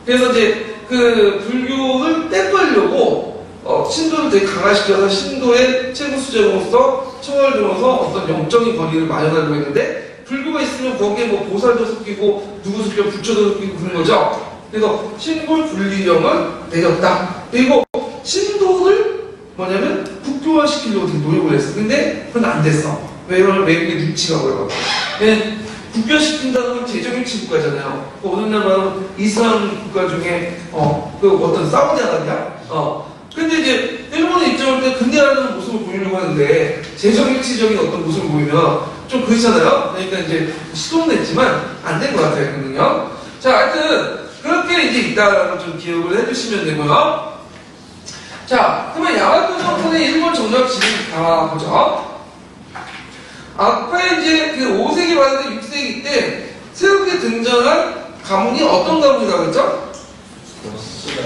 그래서 이제 그 불교를 떼버리려고 신도를 되게 강화시켜서 신도의 최고 수장으로서 청하를 들어서 어떤 영적인 권위를 마련하려고 했는데 불교가 있으면 거기에 뭐 보살도 섞이고 누구 섞이고 부처도 섞이고 그런 거죠. 그래서 신불 분리령을 내렸다. 그리고 신도를 뭐냐면 국교화시키려고 되게 노력을 했어. 근데 그건 안 됐어. 왜 이러면 외국의 눈치가 보여. 국교시킨다는 건 제정일치 국가잖아요. 어느 나라는 이슬람 국가 중에 그 어떤 사우디아라비아. 근데 이제 일본의 입장을 때 근대화하는 모습을 보이려고 하는데 제정일치적인 어떤 모습을 보이면 좀 그렇잖아요. 그러니까 이제 시도는 했지만 안 된 것 같아요. 그는요. 자, 하여튼 그렇게 이제 있다라고 좀 기억을 해주시면 되고요. 자, 그러면 야마토 정권의 일본 정작 지금 가보죠. 아까 이제 그 5세기 말에서 6세기 때 새롭게 등장한 가문이 어떤 가문이라고 했죠?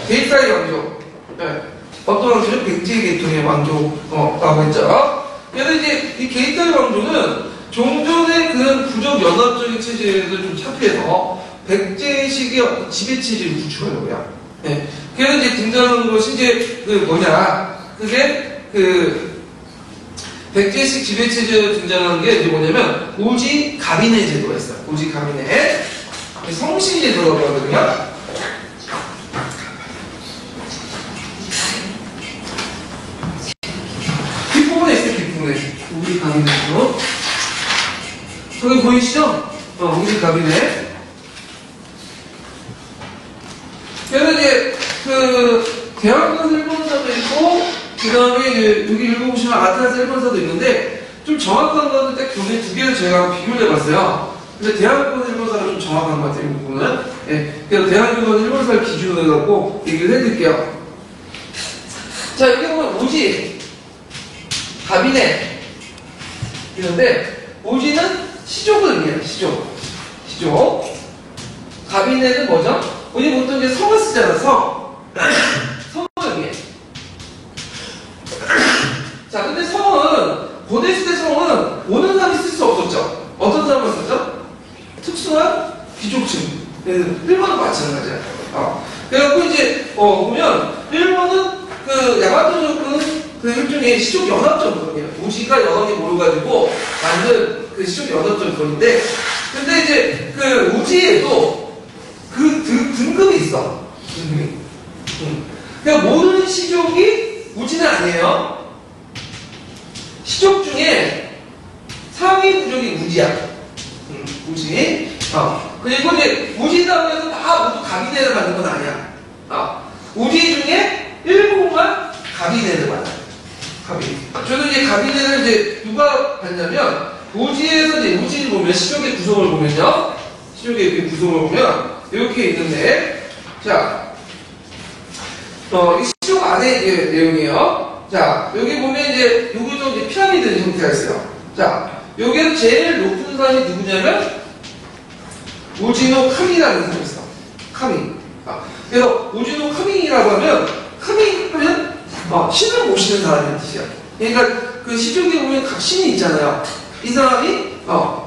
게이타의 왕족. 네. 어떤 왕족은 백제 계통의 왕족라고 했죠. 그래서 이제 이 게이타의 왕족은 종전의 그런 부족 연합적인 체제에서 좀 차피해서 백제식의 어떤 지배체제를 구축하려고요. 네. 그래서 이제 등장하는 것이 이제 그 뭐냐, 그게 그 백제식 지배체제에 등장하는 게 이제 뭐냐면 오지 가비네 제도가 있어요. 오지 가비네 성신 제도라고 하거든요. 뒷부분에 있어요. 뒷부분에 오지 가비네 제도. 저기 보이시죠? 오지 가비네. 그래서 이제 그 대학원 일본사도 있고 그 다음에 여기 읽어보시면 아타스 일본사도 있는데 좀 정확한 거는 딱 교내 두 개를 제가 비교를 해봤어요. 근데 대학원 일본사가 좀 정확한 것 같아요. 이 부분은. 예. 그래서 대학원 일본사를 기준으로 해갖고 얘기를 해드릴게요. 자, 여기 보면 오지 가비네 이런데 오지는 시족을 의미해요. 시족. 가비네는 뭐죠? 우리 보통 이제 성을 쓰잖아, 성을 의미해. 자, 근데 성은, 고대시대 성은 오는 사람이 쓸 수 없었죠. 어떤 사람만 썼죠? 특수한 귀족층. 일본은 마찬가지야. 그래갖고 이제, 보면, 일본은 그 야마토족은 그 일종의 시족 연합정권이에요. 오지가 여러 개 모여가지고 만든 그 시족 연합정권인데, 근데 이제 그 오지에도 그 등급이 있어. 등급이. 그러니까 모든 시족이 우지는 아니에요. 시족 중에 상위 부족이 우지야. 우지. 그리고 이제 우지라고 해서 다 모두 가비네를 받는 건 아니야. 우지 중에 일부만 가비네를 받아. 저는 이제 가비네를 이제 누가 받냐면 우지에서 이제 우지를 보면 시족의 구성을 보면요. 시족의 이렇게 구성을 보면 이렇게 있는데, 자, 이 시족 안에 이제 내용이에요. 자, 여기 보면 이제, 여기도 이제 피라미드 형태가 있어요. 자, 여기서 제일 높은 사람이 누구냐면, 오지노 카미라는 사람이 있어. 카미. 그래서, 오지노 카미라고 하면, 카미 하면, 신을 모시는 사람이라는 뜻이야. 그러니까, 그 시족에 보면 각 신이 있잖아요. 이 사람이,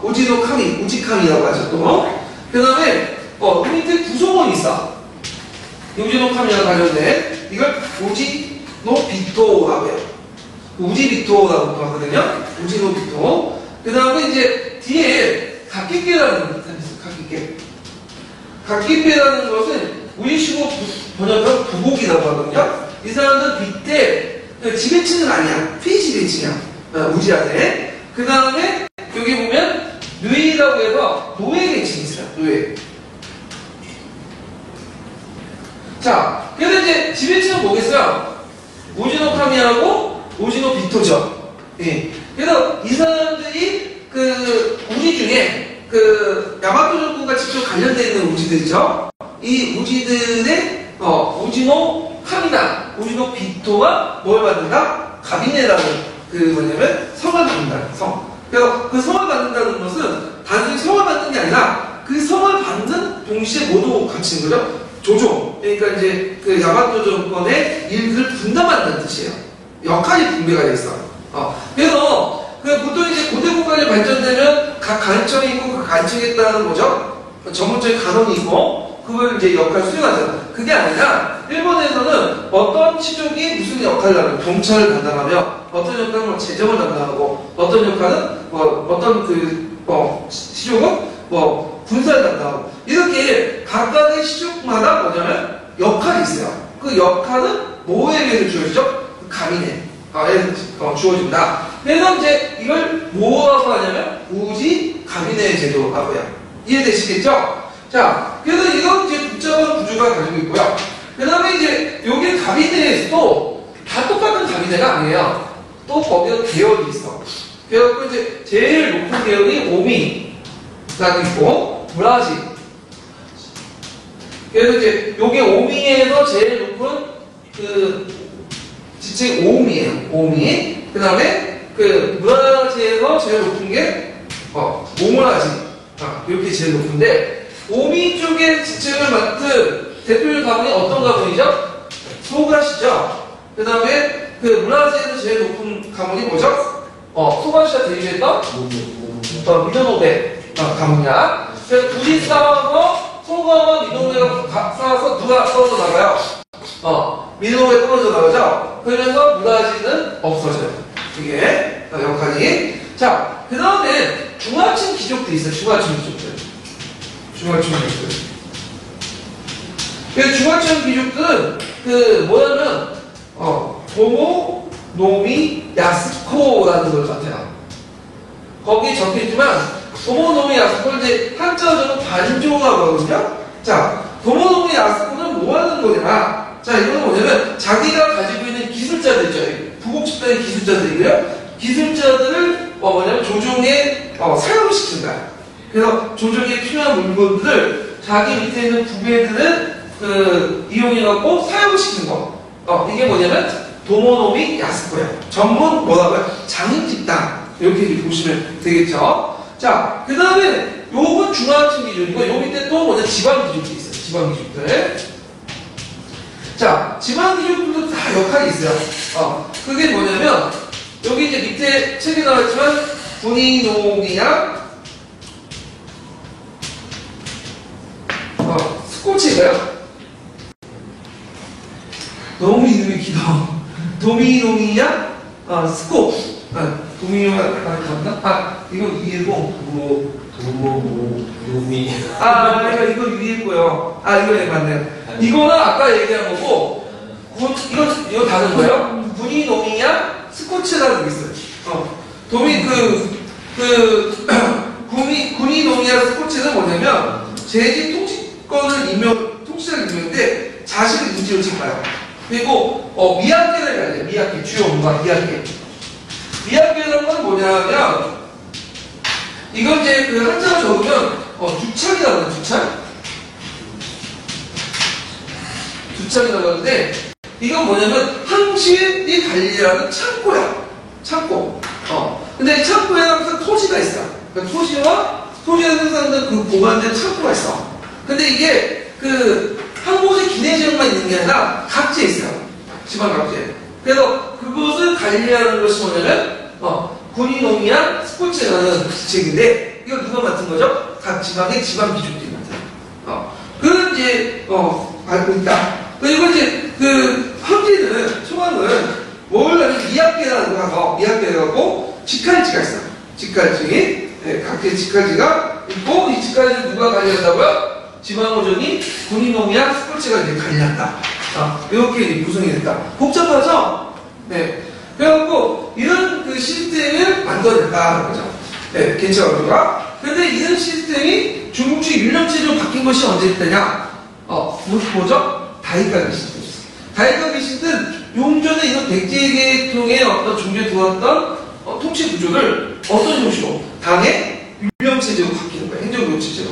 오지노 카미, 우지카미라고 하죠, 또. 그 다음에, 밑에 구성원이 있어. 오지노 카미랑 관련된 이걸 오지노 비토라고 해요. 오지 비토라고 하거든요. 오지노 비토. 그 다음에 이제 뒤에 각기께라는 사람이 있어요. 각기께라는 것은 우리식으로 번역하면 부복이라고 하거든요. 이 사람들 밑에 지배층은 아니야. 피지배층이야. 우지 안에. 그 다음에 여기 보면 누이라고 해서 노예 계층이 있어요. 노예. 자, 그래서 이제 지배층은 뭐겠어요? 오지노 카미하고 오지노 비토죠. 예. 그래서 이 사람들이 그 우지 중에 그 야마토 정권과 직접 관련되어 있는 우지들이죠. 이 우지들의 오지노 카미나 오지노 비토가 뭘 받는다? 가비네라는 그 뭐냐면 성을 받는다. 성. 그래서 그 성을 받는다는 것은 단순히 성을 받는 게 아니라 그 성을 받는 동시에 모두 갇힌 거죠. 조종. 그러니까 이제 그 야마토 정권의 일들을 분담한다는 뜻이에요. 역할이 분배가 돼 있어. 그래서 그 보통 이제 고대국가가 발전되면 각 간청이 있고 그 간청에 따른 뭐죠? 전문적인 간원이 있고 그걸 이제 역할 수행하잖아. 그게 아니라 일본에서는 어떤 시족이 무슨 역할을 하면 경찰을 담당하며 어떤 역할은 뭐 재정을 담당하고 어떤 역할은 뭐 어떤 시족은 뭐 군사를 담당하고 이렇게 각각의 시족마다 뭐냐면 역할이 있어요. 그 역할은 뭐에게 주어지죠? 그 가민에 주어진다. 그래서 이제 이걸 뭐라고 하냐면 우지 가민의 제도라고요. 이해되시겠죠? 자, 그래서 이건 이제 복잡한 구조가 가지고 있고요. 그 다음에 이제 여기 가민회에서도 다 똑같은 가민회가 아니에요. 또 거기에 계열이 있어. 그래서 이제 제일 높은 계열이 오미가 있고 브라질. 그래서 이제 여기 오미에서 제일 높은 그 지칭 오미예요. 오미. 그 다음에 그 브라질에서 제일 높은 게 오므라지. 이렇게 제일 높은데 오미 쪽의 지칭을 맡은 대표 가문이 어떤 가문이죠? 소가시죠. 그 다음에 그 브라질에서 제일 높은 가문이 뭐죠? 소가시가 대립했던 미노노베 가문이야. 그래서 둘이 싸워서 소가와 미노노베가 싸워서 누가 떨어져 나가요? 미노노베 떨어져 나가죠. 그래서 브라질은 없어져요. 이게 역할이. 자, 그 다음에 중화층 귀족도 있어요. 중화층 귀족들. 그래서 중화층 귀족들은 그 뭐냐면 도모, 노미, 야스코라는 걸 같아요. 거기 적혀있지만 도모, 노미, 야스코를 이제 한자적으로 반조라고 하거든요. 자, 도모, 노미, 야스코는 뭐 하는 거냐? 자, 이거는 뭐냐면 자기가 가지고 있는 기술자들 있죠. 부국 집단의 기술자들이고요. 기술자들을 뭐냐면 조정에 사용시킨다. 그래서 조정에 필요한 물건들을 자기 밑에 있는 부배들은 이용해갖고 사용시키는 거. 이게 뭐냐면 도모노미 야스코예요. 전문 뭐라고요? 장인 집단. 이렇게 보시면 되겠죠. 자, 그 다음에 요건 중화층 기준이고 요 밑에 또 뭐냐 지방 기준이 있어요. 지방 기준들. 자, 지방 기준들도 다 역할이 있어요. 그게 뭐냐면 여기 이제 밑에 책에 나왔지만 군인농이나 스코치가요? 너무 이름이 길어. 도미노미야? 스코. 도미노미야, 맞나? 이거 위에고, 도미. 이거 위에고요. 이거 맞네요. 이거는 아까 얘기한 거고, 이거 다른 거예요? 군인농이야? 스코치라는 게 있어요. 군인농이야 스코치는 뭐냐면, 재직 통치권을 통치자를 임명인데 자식을 인지로 찾아요. 그리고 미학계를 해야 돼요. 미학계 주요 뭔가 미학계. 미학계라는 건 뭐냐면 이건 이제 그 한자로 적으면 주창이라고 해요. 주창이라고 하는데 이건 뭐냐면 항시이 관리하는 창고야. 창고. 근데 이 창고에 항상 토지가 있어. 그러니까 토지에 생산된 그 보관된 창고가 있어. 근데 이게 한 곳에 기내 지역만 있는 게 아니라 각지에 있어요. 지방 각지에. 그래서 그것을 관리하는 것이 뭐냐면 군인농이야 스포츠라는 지책인데 이걸 누가 맡은 거죠? 각 지방의 지방 기준들이 맡아요. 그걸 이제 알고 있다. 그리고 이제 황제는 초강은 뭘 하면 미학계라는 거 하고 미학계를 갖고 직할지가 있어요. 직할지. 각계 직할지가 있고 이 직할지를 누가 관리한다고요? 지방호전이 군인농이야 스포츠가 이제 관리한다. 이렇게 구성이 됐다. 복잡하죠? 네. 그래갖고 이런 그 시스템을 만들어냈다는 거죠. 네, 괜찮은가? 근데 이런 시스템이 중국식 율령체제로 바뀐 것이 언제 됐냐? 뭐죠? 다이카기 시스템. 다이카기 시스템은 용전에 이런 백제계통의 어떤 종교에 들어왔던 통치 구조를 어떤 형식으로? 당의 율령체제로 바뀌는 거예요. 행정구역체제로.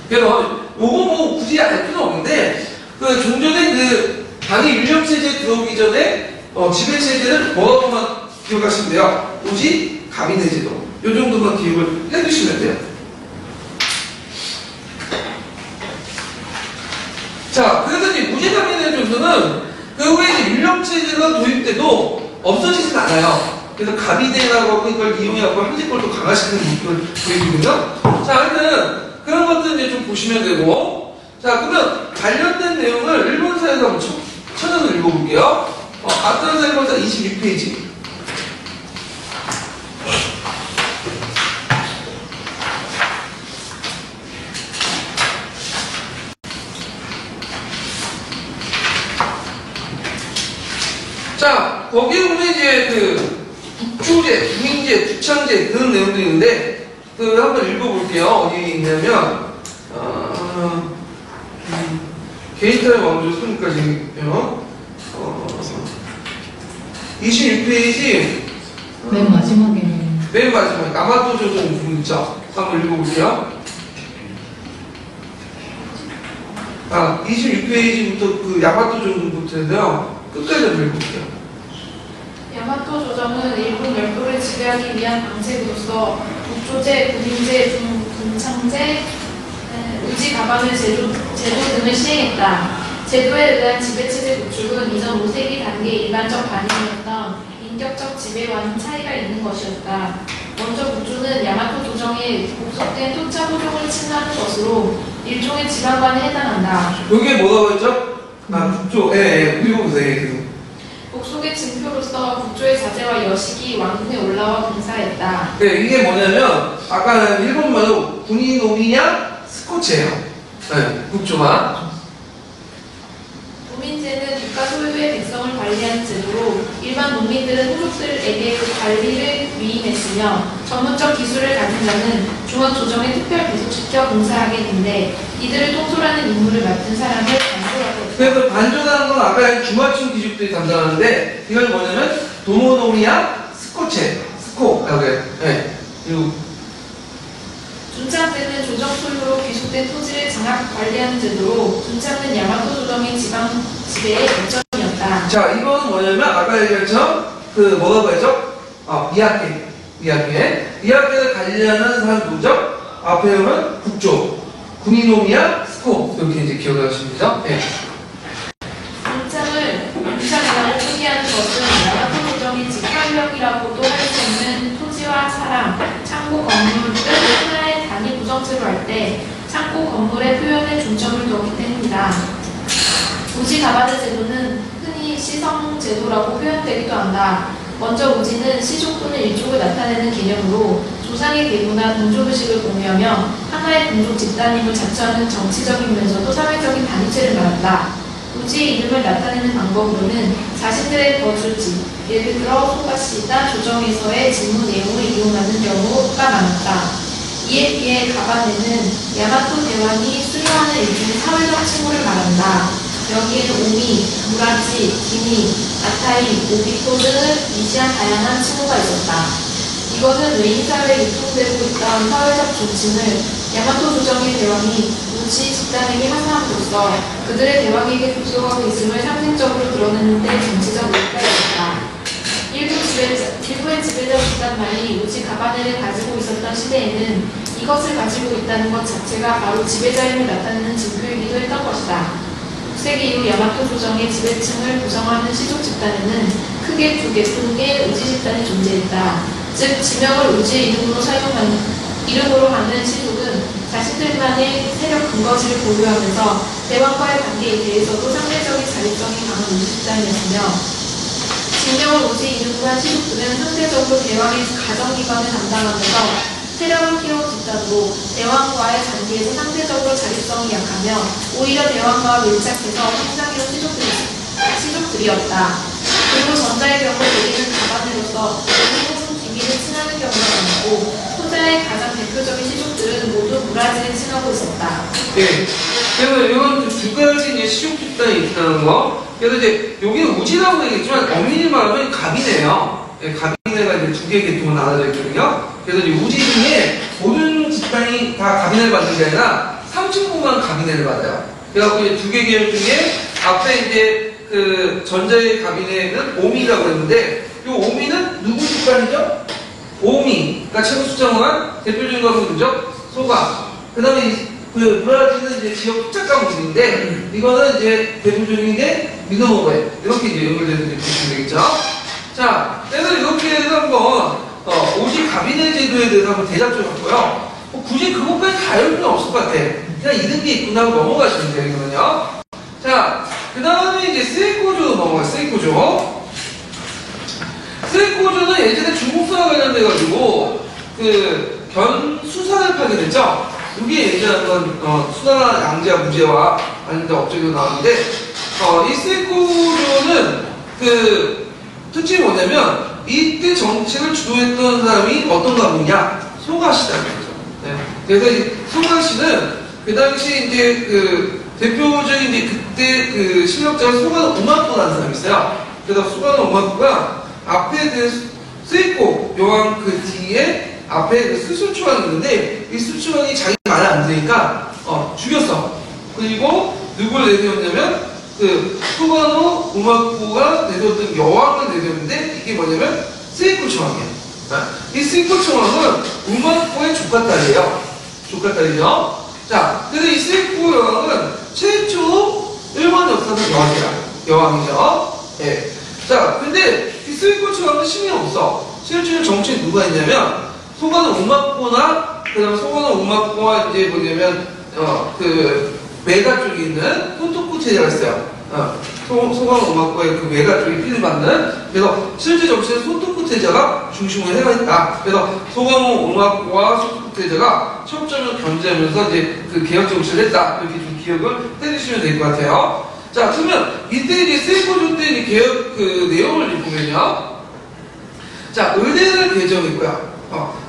그래서 요거 뭐 굳이 알 필요 없는데 그 종전의 당의 율령체제에 들어오기 전에 지배체제는 뭐라고만 기억하시면 돼요. 오직 가민의 제도. 요 정도만 기억을 해두시면 돼요. 자, 그래서 이제 무제가민의 정도는 그 후에 이제 율령체제가 도입돼도 없어지진 않아요. 그래서 가비대라고 하고 이걸 이용해갖고 항제골도 강화시키는 그런 계획이거든요. 자, 하여튼 그런 것들 이제 좀 보시면 되고, 자, 그러면 관련된 내용을 일본사에서 한번 찾아서 읽어볼게요. 아트란사 일본사 26페이지. 자, 거기에 보면 이제 그 국조제, 국민제, 부창제 그런 내용들이 있는데 한번 읽어볼게요. 어디 있냐면 개인타의 왕조 손까지요. 26페이지 맨 마지막에는 맨 마지막에 야마토 조정 부분 있죠. 한번 읽어볼게요. 26페이지부터 그 야마토 조정부터인데요. 끝까지 한번 읽어볼게요. 야마토 조정은 일본 열도를 지배하기 위한 방책으로서 국조제, 군인제, 군창제, 우지 가방을 제도 등을 시행했다. 제도에 의한 지배체제 구축은 이전 5세기 단계의 일반적 반응이었던 인격적 지배와는 차이가 있는 것이었다. 먼저 국조는 야마토 조정에 복속된 토차 호종을 칭하는 것으로 일종의 지방관에 해당한다. 여기에 뭐라고 했죠? 국조. 읽어보세요. 복속의 증표로서 국조의 자제와 여식이 왕궁에 올라와 봉사했다. 네, 이게 뭐냐면 아까 일본말로 군인노미야 스코치예요. 네, 국조만. 농민제는 국가 소유의 백성을 관리하는 제도로 일반 농민들은 후족들에게 그 관리를 위임했으며 전문적 기술을 가진 자는 중앙조정에 특별 배속시켜 봉사하게 된데 이들을 통솔하는 임무를 맡은 사람을 반조라고 했다. 그래서 반조라는 건 아까 중화층 귀족들이 담당하는데 이건 뭐냐면 도모노미야 스코라고 해요. 네. 그리고 준창제는 조정 소유로 귀속된 토지를 장악 관리하는 제도로 준창은 야마토 조정의 지방 지배의 결정이었다. 자, 이거는 뭐냐면 아까 얘기했죠? 뭐라고 했죠? 미야케를 관리하는 사람 누구죠? 앞에 오면 국조, 군인노미야 스코 이렇게 이제 기억을 하시면 되죠? 네. 준창이라고 소개하는 것은 야마토 조정의 직관력이라고도 할 수 있는 토지와 사람, 창고 건물 등 하나의 단위 구성체로 할 때 창고 건물의 표현에 중점을 두었기 때문이다. 우지 가바드 제도는 흔히 시성 제도라고 표현되기도 한다. 먼저 우지는 시족 또는 일족을 나타내는 개념으로 조상의 계보나 동족의식을 공유하며 하나의 동족 집단임을 자처하는 정치적이면서도 사회적인 단위체를 말한다. 우지의 이름을 나타내는 방법으로는 자신들의 거주지, 예를 들어 소가시나 조정에서의 직무 내용을 이용하는 경우가 많았다. 이에 비해 가바네는 야마토 대왕이 수료하는 일종의 사회적 칭호를 말한다. 여기에는 오미, 무라지, 기미, 아타이, 오비토 등을 이시한 다양한 칭호가 있었다. 이것은 외인사회에 유통되고 있던 사회적 존칭을 야마토 조정의 대왕이 우지 집단에게 하사함으로써 그들의 대왕에게 부수하고 있음을 상징적으로 드러내는 데 정치적 의미가 있었다. 일부의 지배자 집단만이 우지 가바네를 가지고 있었던 시대에는 이것을 가지고 있다는 것 자체가 바로 지배자임을 나타내는 증표이기도 했던 것이다. 6세기 이후 야마토 조정의 지배층을 구성하는 시족 집단에는 크게 두 개의 우지 집단이 존재했다. 즉 지명을 우지의 이름으로 하는 시족은 자신들만의 세력 근거지를 보유하면서 대왕과의 관계에 대해서도 상대적인 자립성이 강한 우지 집단이었으며 직명을 우지 이름으로 한 시족들은 상대적으로 대왕의 가정기관을 담당하면서 세력을 키운 집단으로 대왕과의 관계에서 상대적으로 자립성이 약하며 오히려 대왕과 밀착해서 성장해온 시족들이었다. 그리고 전자의 경우 여기는 가반으로서 대부분 기미를 칭하는 경우가 많고 후자의 가장 대표적인 시족들은 모두 무라지를 칭하고 있었다. 네. 그래서 이건 두 가지 이제 시족 집단이 있다는 거. 그래서 이제 여기는 우지라고 얘기했지만 엄밀히 말하면 가비네요. 네, 가비네가 이제 두 개의 계통으로 나눠져 있거든요. 그래서 이제 우지 중에 모든 집단이 다 가비네를 받는 게 아니라 3층부만 가비네를 받아요. 그래갖고 이제 두 개 계열 중에 앞에 이제 그 전자의 가비네는 오미라고 했는데 이 오미는 누구 집단이죠? 오미가 최고 숫자만 대표적인 것은 누구죠? 소가. 그 다음에 그 브라질은 이제 지역 특작가물인데 이거는 이제 대표적인 게 미노모에 이렇게 이제 연결돼서 이제 보시면 되겠죠. 자, 그래서 이렇게 해서 한번 오직 가비네 제도에 대해서 한번 대략적으로 봤고요. 굳이 그것까지 다 할 필요는 없을 것 같아. 그냥 이런 게 있구나 하고 넘어가시면 돼요, 이거는요. 자, 그 다음에 이제 세이코조 넘어가요, 세이코조. 세이코조는 예전에 중국사와 관련돼가지고, 견수산을 파게 됐죠? 이게 예전에 한번, 수나 양제와 무제와 관련된 업적으로 나왔는데, 이 세이코조는 특징이 뭐냐면, 이때 정책을 주도했던 사람이 어떤 가문이냐? 소가시다는 거죠. 네. 그래서 이 소가시는 그 당시 이제 대표적인 이제 그때 실력자가 소가노 오마쿠라는 사람이 있어요. 그래서 소가노 오마쿠가 앞에 세이코 요왕 뒤에 앞에 스수초왕이 있는데 이 스수초왕이 자기 말을 안 들으니까 죽였어. 그리고 누굴 내세웠냐면 소가노 오마쿠가 내세웠던 여왕을 내세웠는데 이게 뭐냐면 세이코 초왕이에요. 이 세이코 초왕은 오마쿠의 조카딸이에요. 조카딸이죠. 자, 그래서 이 세이코 여왕은 최초 일본 역사상 여왕이죠. 예. 자, 근데 이 세이코 초왕은 힘이 없어. 실제로 정치에 누가 있냐면 소가노 오마쿠나 그다음 소가노 오마쿠와 이제 뭐냐면 메가 쪽에 있는 토토쿠 체제가 있어요. 소가노 오마쿠의 메가 쪽에 피를 받는. 그래서 실제 정치는 소토쿠 체제가 중심으로 해가 있다. 그래서 소가노 오마쿠와 소토쿠 체제가 척점을 견제하면서 이제 개혁 정치를 했다. 이렇게 좀 기억을 해주시면 될 것 같아요. 자, 그러면 이때 이제 세이코조 때 이제 개혁 내용을 보면요. 자, 의대를 개정했고요.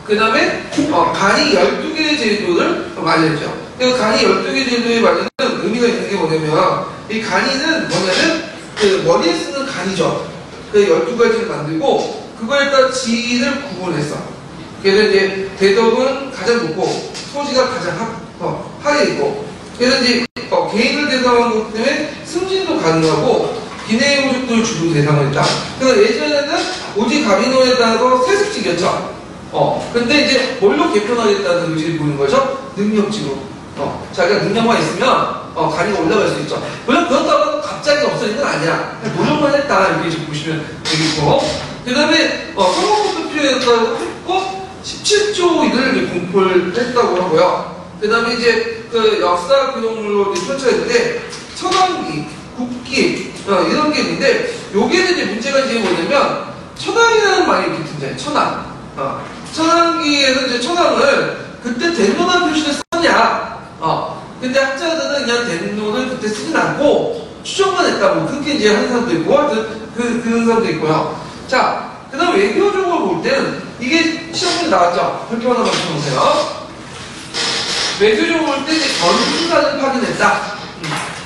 그 다음에 간이 12개의 제도를 마련했죠. 그 간이 12개 제도에 마련은 의미가 있는 게 뭐냐면 이 간이는 뭐냐면 머리에 쓰는 간이죠. 그 12가지를 만들고 그거에 따라 지위를 구분했어. 그래서 이제 대덕은 가장 높고 소지가 가장 하에 있고 그래서 이제 개인을 대상한 것 때문에 승진도 가능하고 기내의 모집도를 주로 대상을 했다. 그래서 예전에는 오직 가비노에 따라서 세습직이었죠. 근데 이제 뭘로 개편하겠다는 의지를 보이는 거죠? 능력직으로. 자기가 능력만 있으면 간이가 올라갈 수 있죠. 물론 그렇다고 갑자기 없어진 건 아니야. 노력만 했다 이렇게 지금 보시면 되겠고. 그 다음에 선거법 투표에다가 했고 17조 일을 공포를 했다고 하고요. 그 다음에 이제 역사 근원물로 펼쳐있는데 천왕기, 국기 이런 게 있는데 요게는 이제 문제가 이제 뭐냐면 천왕이라는 말이 이렇게 등장해. 천왕. 천왕기에서 이제 천왕을 그때 덴노라는 표시를 썼냐? 근데 학자들은 그냥 덴노를 그때 쓰진 않고 추정만 했다고 그렇게 이제 한 사람도 있고 그런 사람도 있고요. 자, 그 다음 외교적으로 볼 때는 이게 시험에 나왔죠? 그렇게 하나 맞춰보세요. 외교적으로 볼 때 이제 견수사를 파견했다.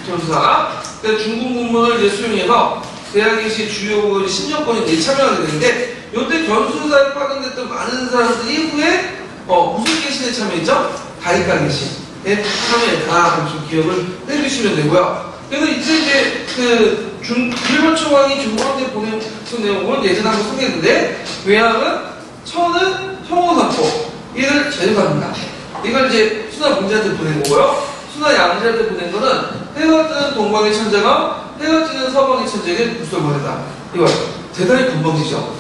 견수사. 그래서 중국 문문을 이제 수용해서 대학의시 주요 신정권이 이제 참여하게 되는데 이때 견수사에 파견됐던 많은 사람들이 후에 무슨 계신에 참여했죠? 다이카 계신에 참여했다. 좀 기억을 해주시면 되고요. 그래서 이제 일본 초왕이 중국한테 보낸 내용을 예전에 한번 소개했는데 외항은 천은 형호상포 이를 제조합니다. 이걸 이제 수나 문제한테 보낸 거고요. 수나 양제한테 보낸 거는 해가 뜨는 동방의 천재가 해가 뜨는 서방의 천재에게 굿을 보낸다. 이거 대단히 건방지죠.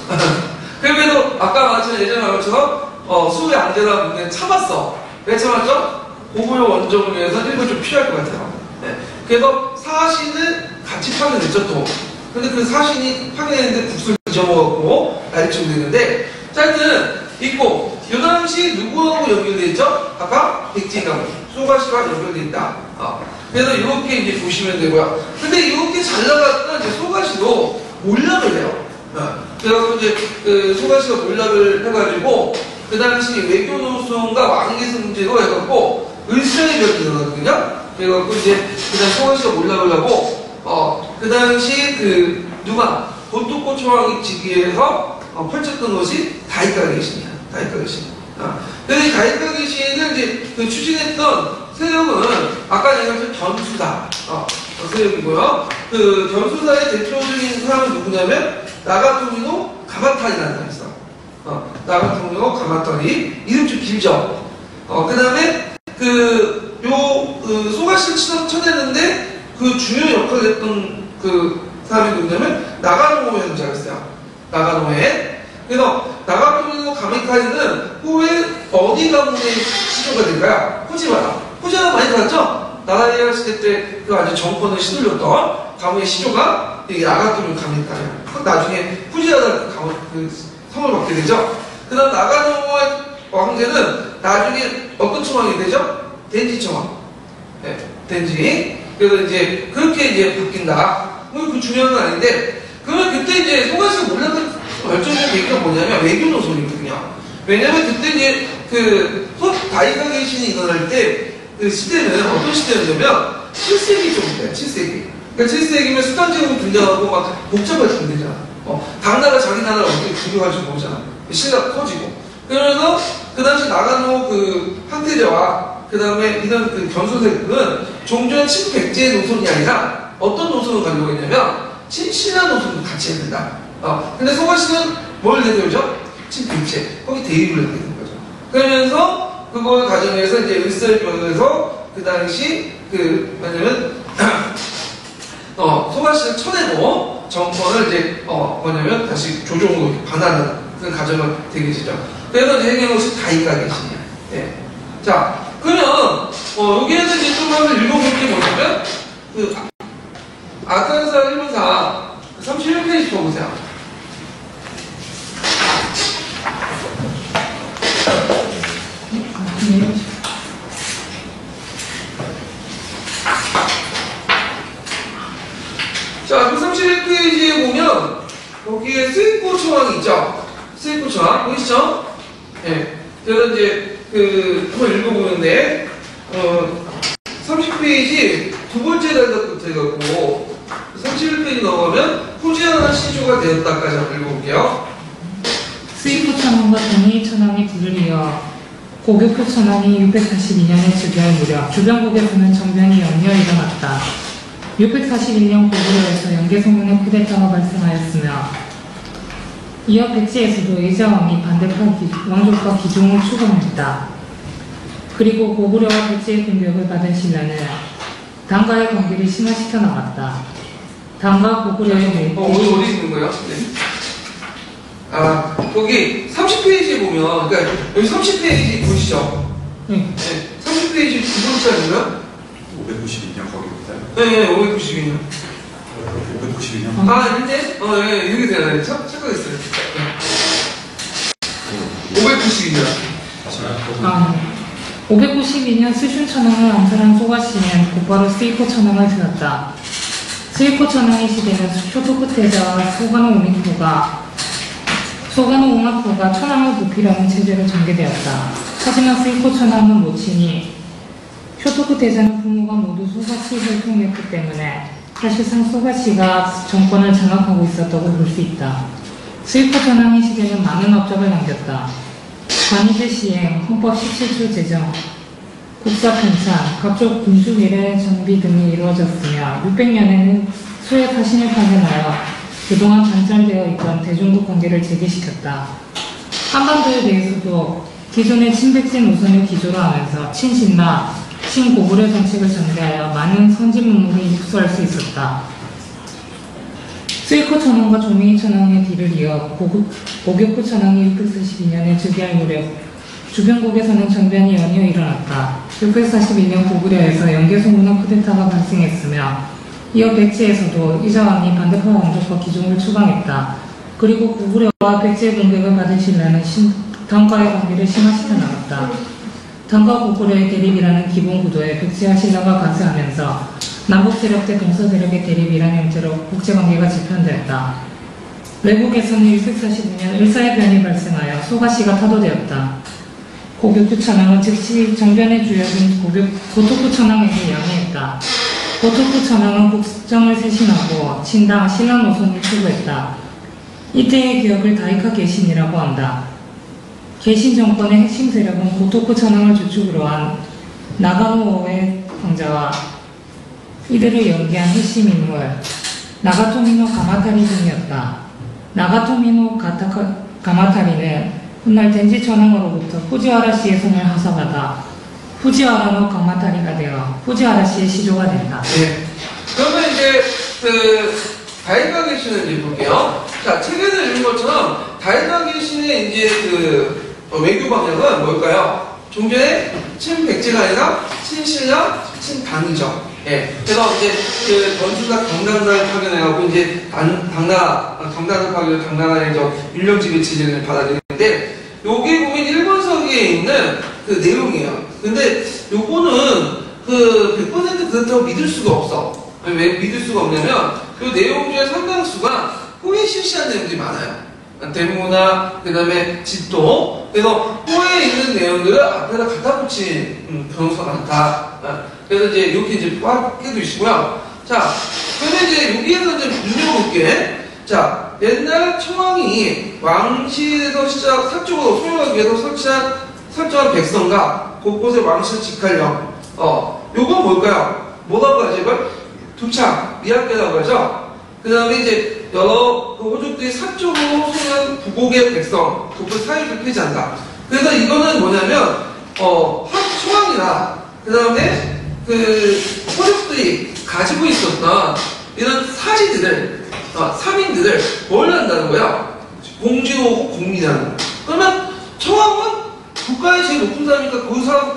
그래도 아까 말했지만 예전에 말한 것처럼 수 양제라 보낸 참았어. 왜 참았죠? 고구려 원정을 위해서 일본 좀 피할 것 같아요. 네. 그래서 사신을 같이 파견했죠 또. 근데 그 사신이 파견했는데 국수를 잊어먹었고 날쯤 되는데 하여튼 있고 이 당시 누구하고 연결되어 있죠? 아까 백제가문 소가시와 연결되어 있다. 그래서 이렇게 이제 보시면 되고요. 근데 이렇게 잘 나갔던 이제 소가시도 몰락을 해요. 그래서 이제 소가시가 몰락을 해가지고 그 당시 외교노선과 왕계승제로 해갖고 을사의 벽이 일어났거든요. 그래갖고 이제 그다음 소가시가 몰락을 하고 그 당시 누가 도토코 초왕이 즉위해서 펼쳤던 것이 다이카 계신이야. 다이카 계신. 그래서 이 다이카 계신을 이제 추진했던 세력은 아까 얘기했던 견수사 세력이고요. 견수사의 대표적인 사람은 누구냐면 나가토미노 가마타리라는 사람이 있어. 나가토미노 가마타리 이름 좀 길죠. 그 다음에 소가시를 쳐냈는데 그 중요 역할을 했던 그 사람이 누구냐면 나가노에 현장을 했어요. 나가노에. 그래서 나가토미노 가미카즈는 후에 어디 가문의 시조가 될까요? 후지와라. 후지와라 많이 들었죠? 나라이라 시대 때 그 아주 정권을 휘둘렸던 가문의 시조가 이 나가토미노 가미카즈예요. 나중에 후지와라 가문 그 성을 받게 되죠. 그다음 나가노 황제는 나중에 어떤 청왕이 되죠? 덴지 청왕. 네, 덴지. 그래서 이제 그렇게 이제 바뀐다. 그 중요한 건 아닌데, 그러면 그때 이제 소가시가 몰랐던 결정적인 계기가 뭐냐면 외교 노선이거든요. 왜냐면 그때 이제 그 다이가 계신이 일어날 때 그 시대는 어떤 시대였냐면 7세기 정도예요. 7세기. 그러니까 7세기면 수단 제국이 등장하고 막 복잡하게 되잖아. 당나라 자기 나라를 어떻게 구경할 줄 모르잖아. 신라가 커지고. 그래서 그 당시 나가노 그 황태자와 그 다음에 이런 그 견소세력은 종전 친백제의 노선이 아니라 어떤 노선을 가려고 했냐면 친신라 노선도 같이 해야 된다. 근데 소가시는 뭘 내세우죠? 친백제. 거기 대입을 하게 된 거죠. 그러면서 그걸 가정해서 이제 을사일병에서 그 당시 그 뭐냐면 소가시를 쳐내고 정권을 이제 뭐냐면 다시 조정으로 반환하는 그런 과정을 되게 되죠. 그래서 이제 행한 것이 다이가 계시냐. 예. 자, 그러면 여기에서 이제 좀 한번 읽어볼 게 뭐냐면 그 아칸사 일본사 31페이지 보세요. 자, 그 31페이지에 보면 거기에 스이코 초항이 있죠. 스이코 초항 보이시죠? 예. 그래서 이제 한번 읽어보는데 30페이지 두 번째 단락부터 해갖고 31페이지 넘어가면 후지와라 시조가 되었다까지 한번 읽어볼게요. 스이코 천왕과 동이 천왕이 불을 이어 고교표 천왕이 642년에 즉위할 무렵 주변국에서는 정변이 연이어 일어났다. 641년 고구려에서 연개소문의 쿠데타가 발생하였으며 이어 백제에서도 의자왕이 반대파 왕족과 기종을 추구했다. 그리고 고구려와 백제의 공격을 받은 신라는 당과의 관계를 심화시켜 나갔다. 당과 고구려의 어디 있는 거예요? 네. 거기 30페이지에 보면, 그러니까 여기 30페이지 보시죠? 네. 30페이지 두 번째인가요? 592년 거기부터요? 네, 592년. 592년? 아닌데? 예, 이렇게 되나요? 착각했어요. 592년. 592년 스슌 천왕을 암살한 소가시는 곧바로 스이코 천왕을 세웠다. 스이코 천왕의 시대는 쇼토쿠 태자와 소가노 옹학포가 천왕을 보필하는 체제로 전개되었다. 하지만 스이코 천왕은 모친이 쇼토쿠 태자는 부모가 모두 소가시를 통했기 때문에 사실상 소가시가 정권을 장악하고 있었다고 볼 수 있다. 스이코 천왕의 시대는 많은 업적을 남겼다. 관이제 시행, 헌법 17조 제정, 국사 편찬, 각종 군주 미래 정비 등이 이루어졌으며 600년에는 수의 사신을 파견하여 그동안 단절되어 있던 대중국 관계를 재개시켰다. 한반도에 대해서도 기존의 친백제 노선을 기조로 하면서 친신라, 친고구려 정책을 전개하여 많은 선진 문물을 입수할 수 있었다. 스이코 천왕과 조미희 천왕의 뒤를 이어 고교쿠 천왕이 642년에 즉위할 무렵 주변국에서는 정변이 연이어 일어났다. 641년 고구려에서 연개소문화 쿠데타가 발생했으며 이어 백제에서도 이자왕이 반대파 왕족과 기종을 추방했다. 그리고 고구려와 백제의 공격을 받은 신라는 당과의 관계를 심화시켜 나갔다. 당과 고구려의 대립이라는 기본 구도에 백제와 신라가 가세하면서 남북 세력 대 동서 세력의 대립이라는 형태로 국제관계가 재편되었다. 외국에서는 645년 을사의 변이 발생하여 소가시가 타도되었다. 고교쿠 천왕은 즉시 정변의 주역인 고토쿠 천왕에게 양해했다. 고토쿠 천왕은 국정을 쇄신하고 친당 신라 노선을 추구했다. 이때의 기억을 다이카 개신이라고 한다. 개신 정권의 핵심 세력은 고토쿠 천왕을 주축으로 한 나가노오의 황자와 이들을 연계한 핵심 인물 나가토미노 가마타리 등이었다. 나가토미노 가마타리는 훗날 덴지 천왕으로부터 후지와라시의 손을 하사받아 후지와라노 가마타리가 되어 후지와라시의 시조가 된다. 네. 그러면 이제 다이가 계시는 이제 볼게요. 자, 책에서 읽은 것처럼 다이나믹 신의 이제 그 외교 방향은 뭘까요? 종전에 친백제가 아니라 친신라, 친당이죠. 예. 그래서 이제 그 전투가 경당나라를 파견해가고 이제 경당나라를 파견 당나라의 율령지배 체제를 받아들이는데 요게 보면 일본서기에 있는 그 내용이에요. 근데 요거는 그 100% 그렇다고 믿을 수가 없어. 왜 믿을 수가 없냐면 요 내용 중에 상당수가 호에 실시한 내용들이 많아요. 대문화, 그 다음에 집도. 그래서 호에 있는 내용들을 앞에다 갖다 붙인 경우가 많다. 그래서 이제 이렇게 이제 꽉 해두시고요. 자, 그러면 이제 여기에서 이제 눈여볼게. 자, 옛날 청왕이 왕실에서 시작 사적으로 소유하기 위해서 설정한 백성과 곳곳에 왕실 직할령. 요건 뭘까요? 뭐라고 하죠, 이걸? 두착, 미학계라고 하죠? 그 다음에 이제 여러 호족들이 사적으로 소유한 부곡의 백성, 그걸 사유를 폐지한다. 그래서 이거는 뭐냐면, 청왕이나, 그 다음에 그 호족들이 가지고 있었던 이런 사지들을, 사민들을 뭘 한다는 거야? 공지하고 공민하는 거야. 그러면 청왕은 국가의 제일 높은 사람이니까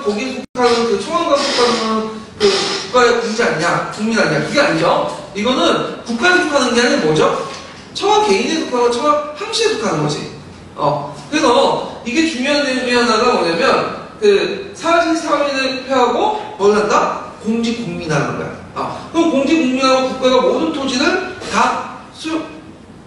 거기에 속하는 그 청왕과 속하는 그 국가의 공지 아니냐, 국민 아니냐, 그게 아니죠. 이거는 국가에 속하는 게 아니라 뭐죠? 청왕 개인에 속하고 청왕 항시에 속하는 거지. 그래서 이게 중요한 내용 중에 하나가 뭐냐면 그 사지 사민을 폐하고 뭘 한다? 공지 공민하는 거야. 그럼 공지 공민하고 국가가 모든 토지를 다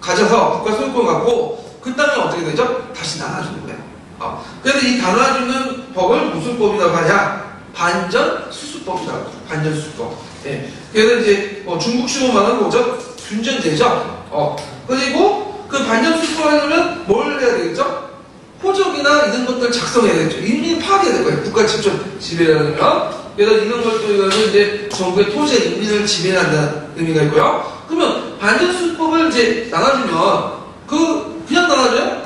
가져서 국가 소유권 갖고 그 땅이 어떻게 되죠? 다시 나눠주는 거야. 그래서 이 나눠주는 법을 무슨 법이라고 하냐? 반전수수법이라고. 반전수수법. 예. 그래서 이제 중국식으로 말하는 거죠? 균전제죠. 그리고 그 반전수수법 하려면 뭘 해야 되겠죠? 호적이나 이런 것들 작성해야 되겠죠. 인민이 파악해야 될 거예요. 국가 직접 지배하려면. 그래서 이런 것들은 이제 정부의 토지의 인민을 지배한다는 의미가 있고요. 그러면 반전수수법을 이제 나눠주면 그냥 나눠줘요?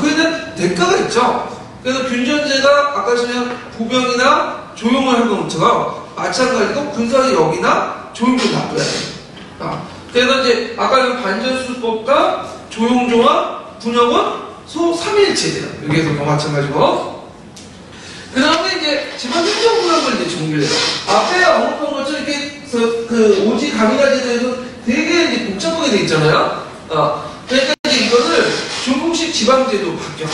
그에 대한 대가가 있죠. 그래서 균전제가 아까 전에 부병이나 조용을 한 것처럼 마찬가지로 군사의 역이나 조용도 놔둬야 돼요. 그래서 이제 아까 반전수법과 조용조와 군역은 소 3일체예요. 여기에서 마찬가지고. 그 다음에 이제 지방행정구역을 이제 정비를 해요. 앞에 언급한 것처럼 이렇게 그 오지 가미가지에 대해서 되게 이제 복잡하게 돼 있잖아요. 그러니까 이제 이거를 중국식 지방제도 바뀌어.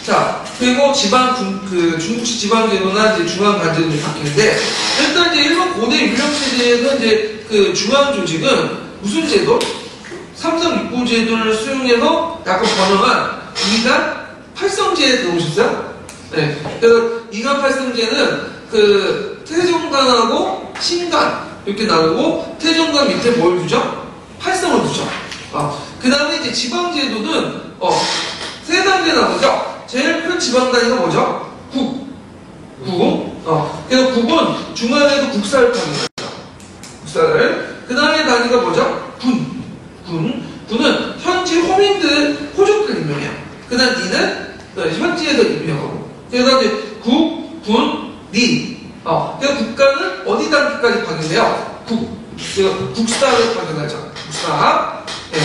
자, 그리고 중국식 지방제도나 이제 중앙관제도 바뀌는데, 일단 이제 일본 고대 율령체제에서 이제 그 중앙조직은 무슨 제도? 삼성육부제도를 수용해서 약간 번영한 2간 8성제에 들어오셨어요? 네. 그래서 2간 8성제는 그 태종관하고 신관 이렇게 나누고 태종관 밑에 뭘 두죠? 8성을 두죠. 그 다음에 이제 지방제도는 세 단계 나오죠. 제일 큰 지방단위가 뭐죠? 국. 그래서 국은 중앙에도 국사를 파는 거죠. 국사를. 그 다음에 단위가 뭐죠? 군은 현지 호족들 임명해요. 그 다음 니는 현지에서 임명하고. 그래서 이제 국, 군, 니. 그래서 국가는 어디 단계까지 파견돼요? 국사를 파견하죠. 국사. 예.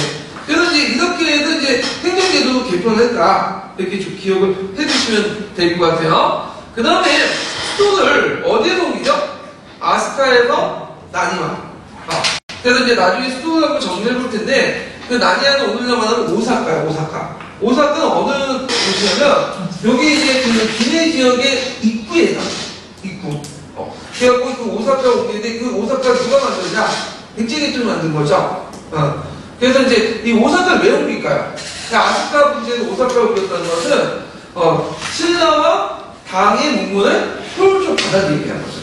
그래서 이제 이렇게 해서 이제 행정제도 개편을 했다. 이렇게 좀 기억을 해주시면 될 것 같아요. 그 다음에 수도를 어디에 옮기죠? 아스카에서 나니와. 그래서 이제 나중에 수도를 한번 정리해 볼 텐데, 그 나니아는 오늘날 말하면 오사카예요, 오사카. 오사카는 어느 도시냐면, 여기 이제 그 기내 지역의 입구에 있다. 입구. 그래갖고 그 오사카가 옮기는데, 그 오사카를 누가 만들었냐? 백제계통을 만든 거죠. 그래서 이제 이 오사카를 왜 옮길까요? 아스카 문제에서 오사카를 옮겼다는 것은 신라와 당의 문문을 효율적으로 받아들이게 한 거죠.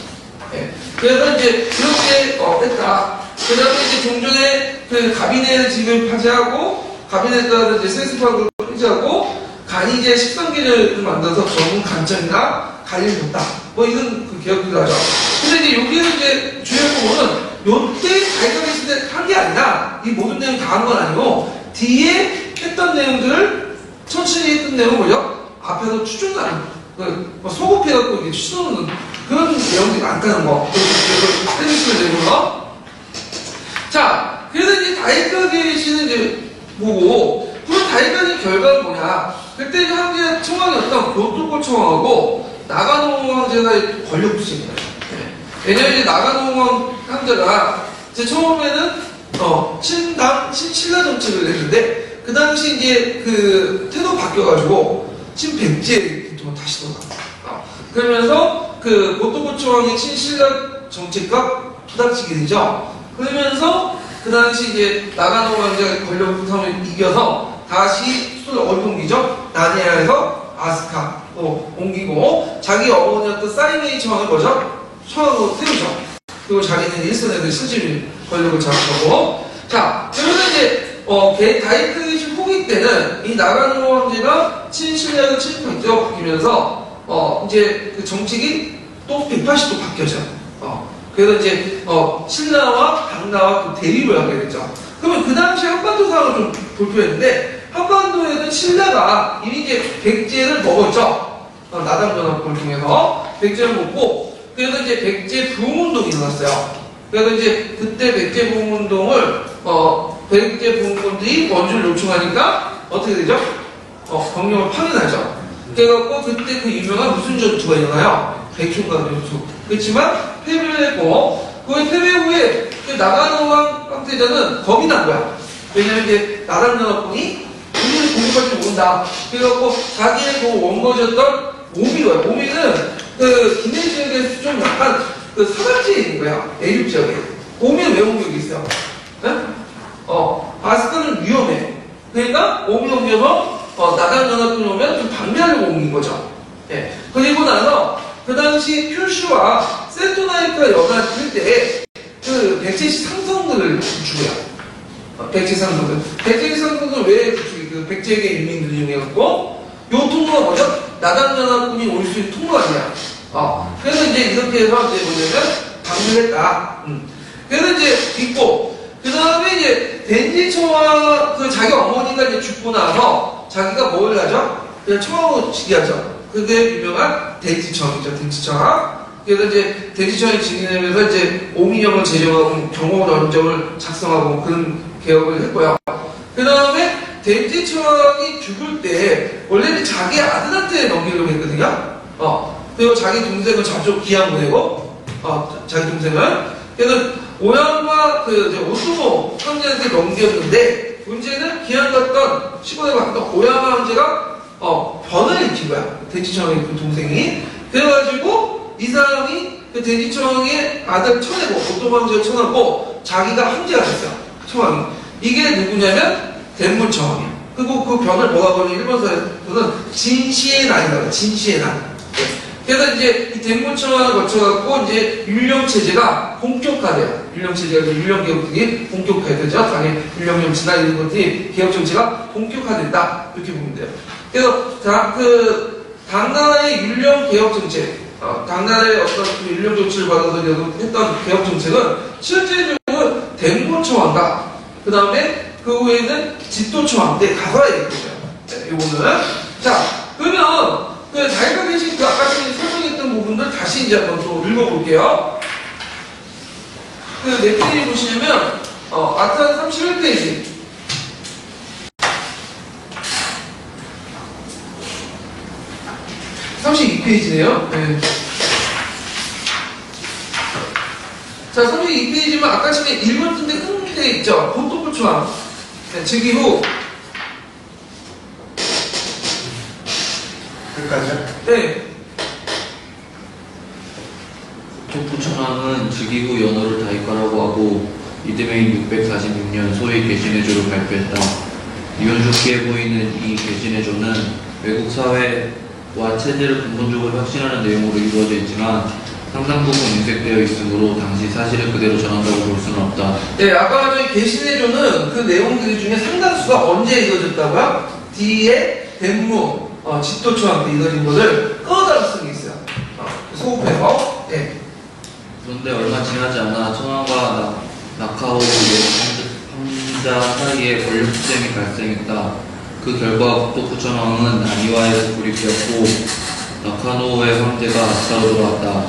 예. 그래서 이제 그렇게 했다. 그 다음에 이제 종전에 그 가비네 집을 파지하고 가비네트라는 이제 세습학을 폐지하고 간이제 식성기를 만들어서 전문 간청이나 간이를 줬다. 뭐 이런 그 개혁들을 하죠. 근데 이제 여기에서 이제 주요한 부분은 요때 자기가 계실 때 한 게 아니라 이 모든 내용 다 한 건 아니고 뒤에 했던 내용들을 천천히 했던 내용은 뭐죠? 앞에서 추준하는 소급해갖고 이렇게 추천하는 그런 내용들이 많다는 거. 그래서 해주시면 되고요. 자, 그래서 이제 다이어트가 계시는 이제 보고 그럼 자기가 결과는 뭐냐? 그때 황제 청왕이었던 교토코 청왕하고 나가노 황제가 권력 구심이에요. 왜냐면 이제 나가노 황제가 이제 처음에는 친신라 정책을 했는데 그 당시 이제 그 태도 바뀌어가지고 친백제 계통을 다시 돌아가. 그러면서 그 교토코 청왕이 친신라 정책과 부닥치게 되죠. 그러면서 그 당시 이제 나가노 황제가 권력 싸움을 이겨서 다시 수도를 어디 옮기죠? 나니아에서 아스카로 옮기고 자기 어머니였던 사이메이 청왕을 뭐죠? 청왕으로 세우죠. 그리고 자기는 일선에서 실질 권력을 잡고 자 그러면 이제 다이크리시 후기 때는 이 나가노 황제가 친신라에서 친백제가 바뀌면서 이제 그 정책이 또 180도 바뀌어져요. 그래서 이제 신라와 당나와 또 대립을 하게 되죠. 그러면 그 당시 한반도 상황을 좀 볼 필요했는데 한반도에는 신라가 이미 이제 백제를 먹었죠. 나당연합군을 통해서 백제를 먹고 그래서 이제 백제 부흥운동이 일어났어요. 그래서 이제 그때 백제 부흥운동을 백제 부흥군들이 원주를 요청하니까 어떻게 되죠? 병력을 파견하죠. 그래갖고 그때 그 유명한 무슨 전투가 일어나요? 백흉강 전투. 그렇지만 패배를 했고 그 패배 후에 그 나가노 황제자는 겁이 난 거야. 왜냐면 이제 나당연합군이 우리를 공격할 줄 모른다. 그래갖고 자기의 그 원거지였던 오미로요. 오미는 그 기내 지역에서 좀 약간 그 사각지에 있는 거야. 애륙 지역에. 오미는 왜 공격이 있어요? 네? 아스카는 위험해. 그러니까 오미 옮겨서 나당연합군이 오면 좀 방비하려고 옮긴 거죠. 예. 그리고 나서 그 당시 큐슈와 센토나이크가 연합할 때 그 백제시 상성들을 구축해요. 백제 상성들. 백제 상성들은 왜 구축이 그 백제계 인민들 중에였고 요 통로가 뭐죠? 나당연합군이 올 수 있는 통로가 아니야. 그래서 이제 이렇게 해서 이제 뭐냐면 방비를 했다. 그래서 이제 있고 그 다음에 이제 덴지초와 그 자기 어머니가 이제 죽고 나서 자기가 뭘 하죠? 그냥 청하고 즉위하죠. 그게 유명한 덴지청이죠. 덴지청. 그래서 이제 덴지청이 즉위하면서 이제 오미령을 제정하고 경호원 원정을 작성하고 그런 개혁을 했고요. 그 다음에 덴지청이 죽을 때 원래는 자기 아들한테 넘기려고 했거든요. 그리고 자기 동생을 자주 기양 보내고 자기 동생을 그래서 오양과 그 이제 오토모 황제한테 넘겼는데 문제는 기양 갔던 시골에 갔던 오양 황제가 변을 일으킨 거야. 덴지청의 그 동생이. 그래가지고 이 사람이 그 덴지청의 아들 쳐내고 오토모 황제를 쳐내고 자기가 황제가 됐어요. 청왕이. 이게 누구냐면 덴문청왕이에요. 그리고 그 변을 뭐라고 하면 일본서에서는 진시의 난이라고 해요. 진시의 난. 그래서 이제 이 덴문청왕을 거쳐갖고 이제 율령체제가 본격화돼요. 율령체제가 율령개혁들이 본격화되죠. 당연히 율령정치나 이런 것들이 개혁정치가 본격화된다. 이렇게 보면 돼요. 그래서 그 당나라의 율령개혁정책, 당나라의 어떤 그 율령정치를 받아서 했던 개혁정책은 실제적으로 덴문청왕과 그 다음에 그 후에는 진도청왕 때 가서야 되겠죠. 네, 이거는. 자, 그러면 그 자기가 계신 그 아까 설명했던 부분들 다시 이제 한번 또 읽어볼게요. 그 몇 페이지 보시냐면 아탄 31페이지. 32페이지네요. 네. 자, 32페이지면 아까 전에 읽었던데 흠돼 있죠. 고토부초왕. 네, 즉위 후. 끝까지요? 네. 토쿠천왕은 즉위 후 연호를 다이카라고 하고 이듬해인 646년 소위 개신해조를 발표했다. 이건 좋게 보이는 이 개신해조는 외국 사회와 체제를 근본적으로 혁신하는 내용으로 이루어져 있지만 상당 부분 인색되어 있으므로 당시 사실을 그대로 전한다고 볼 수는 없다. 네, 아까 저희 개신해조는 그 내용들 중에 상당수가 언제 이루어졌다고요? 뒤에 덴무, 집도초왕 때 이루어진 것을 꺼다를 쓰고 있어요. 소급해서. 네. 그런데 얼마 지나지 않아 천황과 나카오의 황자 사이에 권력투쟁이 발생했다. 그 결과 토쿠천왕은 나니와에서 불입되었고 나카노의 황제가 아스카로 돌아왔다.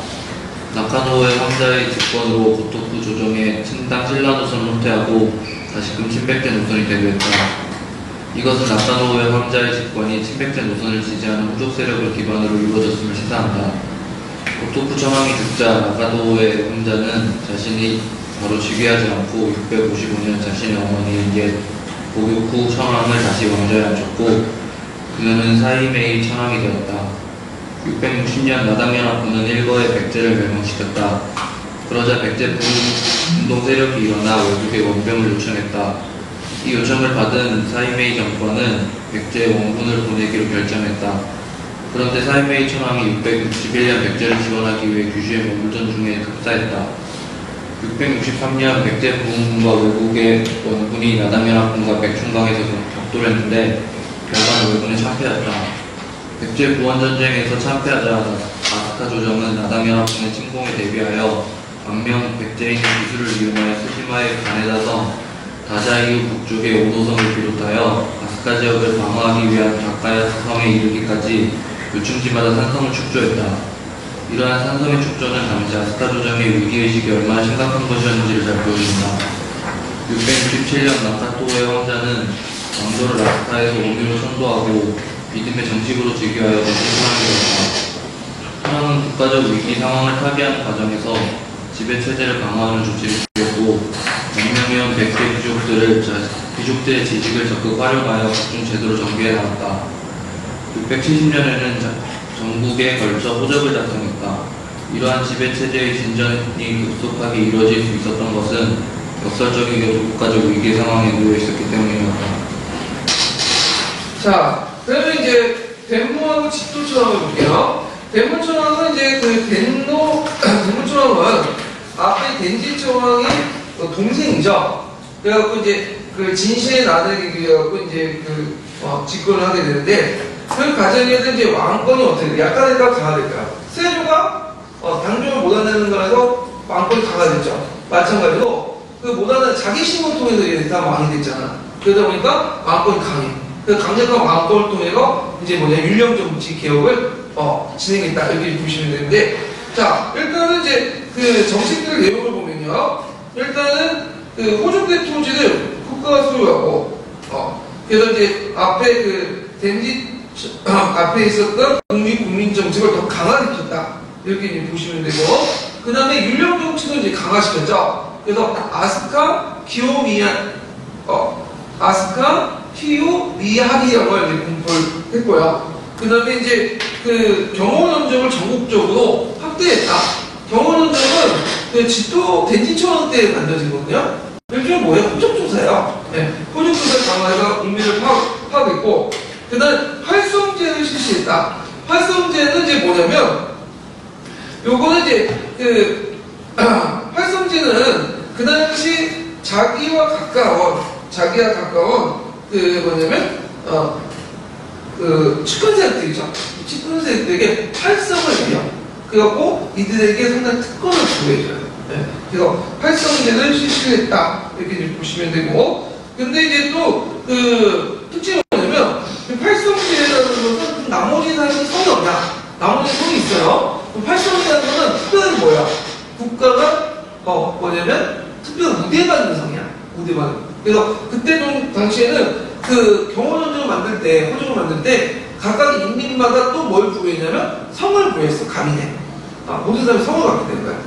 나카노의 황자의 집권으로 고토쿠 조정의 친당 신라 노선을 후퇴하고 다시금 친백제 노선이 대두했다. 이것은 나카노우의 황자의 집권이 친백제 노선을 지지하는 후족 세력을 기반으로 이루어졌음을 시사한다. 고토쿠 청왕이 죽자 나카노우의 황자는 자신이 바로 즉위하지 않고 655년 자신의 어머니인 옛 고교쿠 청왕을 다시 왕좌에 앉혔고 그는 사이메이 청왕이 되었다. 660년 나당연합군은 일거의 백제를 멸망시켰다. 그러자 백제 운동 세력이 일어나 외국의 원병을 요청했다. 이 요청을 받은 사이메이 정권은 백제의 원군을 보내기로 결정했다. 그런데 사이메이 천황이 661년 백제를 지원하기 위해 규슈에 머물던 중에 급사했다. 663년 백제 부흥군과 외국의 원군이 나당연합군과 백충강에서 격돌했는데 결과는 외군에 참패했다. 백제 구원전쟁에서 참패하자 아스카 조정은 나당연합군의 침공에 대비하여 망명 백제인의 기술을 이용하여 스시마의 가네다성 다자이유 북쪽의 오도성을 비롯하여 아스카 지역을 방어하기 위한 다카야 성에 이르기까지 요충지마다 산성을 축조했다. 이러한 산성의 축조는 당시 아스카 조정의 위기의식이 얼마나 심각한 것이었는지를 잘 보여준다. 667년 나카토의 황자는 왕조를 아스카에서 오미로 선도하고 믿음의 정식으로 즉위하여 대통령이 되었다. 천황은 국가적 위기 상황을 타개하는 과정에서 지배체제를 강화하는 조치를 취했고 명명해온 백제 귀족들의 지식을 적극 활용하여 각종 제도를 정비해 나갔다. 670년에는 전국에 걸쳐 호적을 작성했다. 이러한 지배체제의 진전이 급속하게 이루어질 수 있었던 것은 역설적이게도 국가적 위기 상황에 놓여 있었기 때문이었다. 자, 그러면 이제 덴모하고 집도천왕을 볼게요. 덴모천왕은 이제 그 덴모천왕은 앞에 덴지천왕의 동생이죠. 그래갖고 이제 그 진시의 아들이 그래갖고 이제 집권을 하게 되는데 그 과정에서 이제 왕권이 어떻게 돼? 약화될까 강화될까? 세조가 당종을 못하는 거라서 왕권이 강화됐죠. 마찬가지로 그 못하는 자기 신분 통해서 이제 다 왕이 됐잖아. 그러다 보니까 왕권이 강해. 그 강력한 왕권을 통해서 이제 율령 정치 개혁을 진행했다 이렇게 보시면 되는데, 자 일단은 이제 그 정책들 내용을 보면요. 일단은 그 호족대 토지를 국가가 소유하고, 그래서 이제 앞에 그 덴지 앞에 있었던 국민 정책을 더 강화시켰다 이렇게 이제 보시면 되고, 그 다음에 율령 정치도 이제 강화시켰죠. 그래서 아스카 키오미얀 아스카 키오미야리라고 이제 공부를 했고요. 그 다음에 이제 그 경호원정을 전국적으로 확대했다. 경호원정은 그 집도 덴지천왕 때 만들어진 거거든요. 이게 뭐예요? 호적조사예요. 네. 호적조사 강화해서 국민을 파악했고, 그 다음 활성제를 실시했다. 활성제는 이제 뭐냐면, 요거는 이제 그 활성제는 그 당시 자기와 가까운 그 뭐냐면 그 측근세력들이죠. 측근세력들에게 활성을 해요. 그래갖고 이들에게 상당히 특권을 부여해줘요. 네. 그래서 활성제를 실시했다 이렇게 이제 보시면 되고, 근데 이제 또 그 특징이 뭐냐면 활성제라는 것은 나머지 사람은 성이 없냐? 나머지 성이 있어요. 활성제라는 것은 특별한 뭐야? 국가가 뭐냐면 특별한 우대받는 성이야. 우대받는. 그래서 그때 당시에는 그 경호전정을 만들 때, 호적을 만들 때 각각 인민마다 또 뭘 부여했냐면 성을 부여했어. 가민에. 모든 사람이 성을 갖게 되는 거야.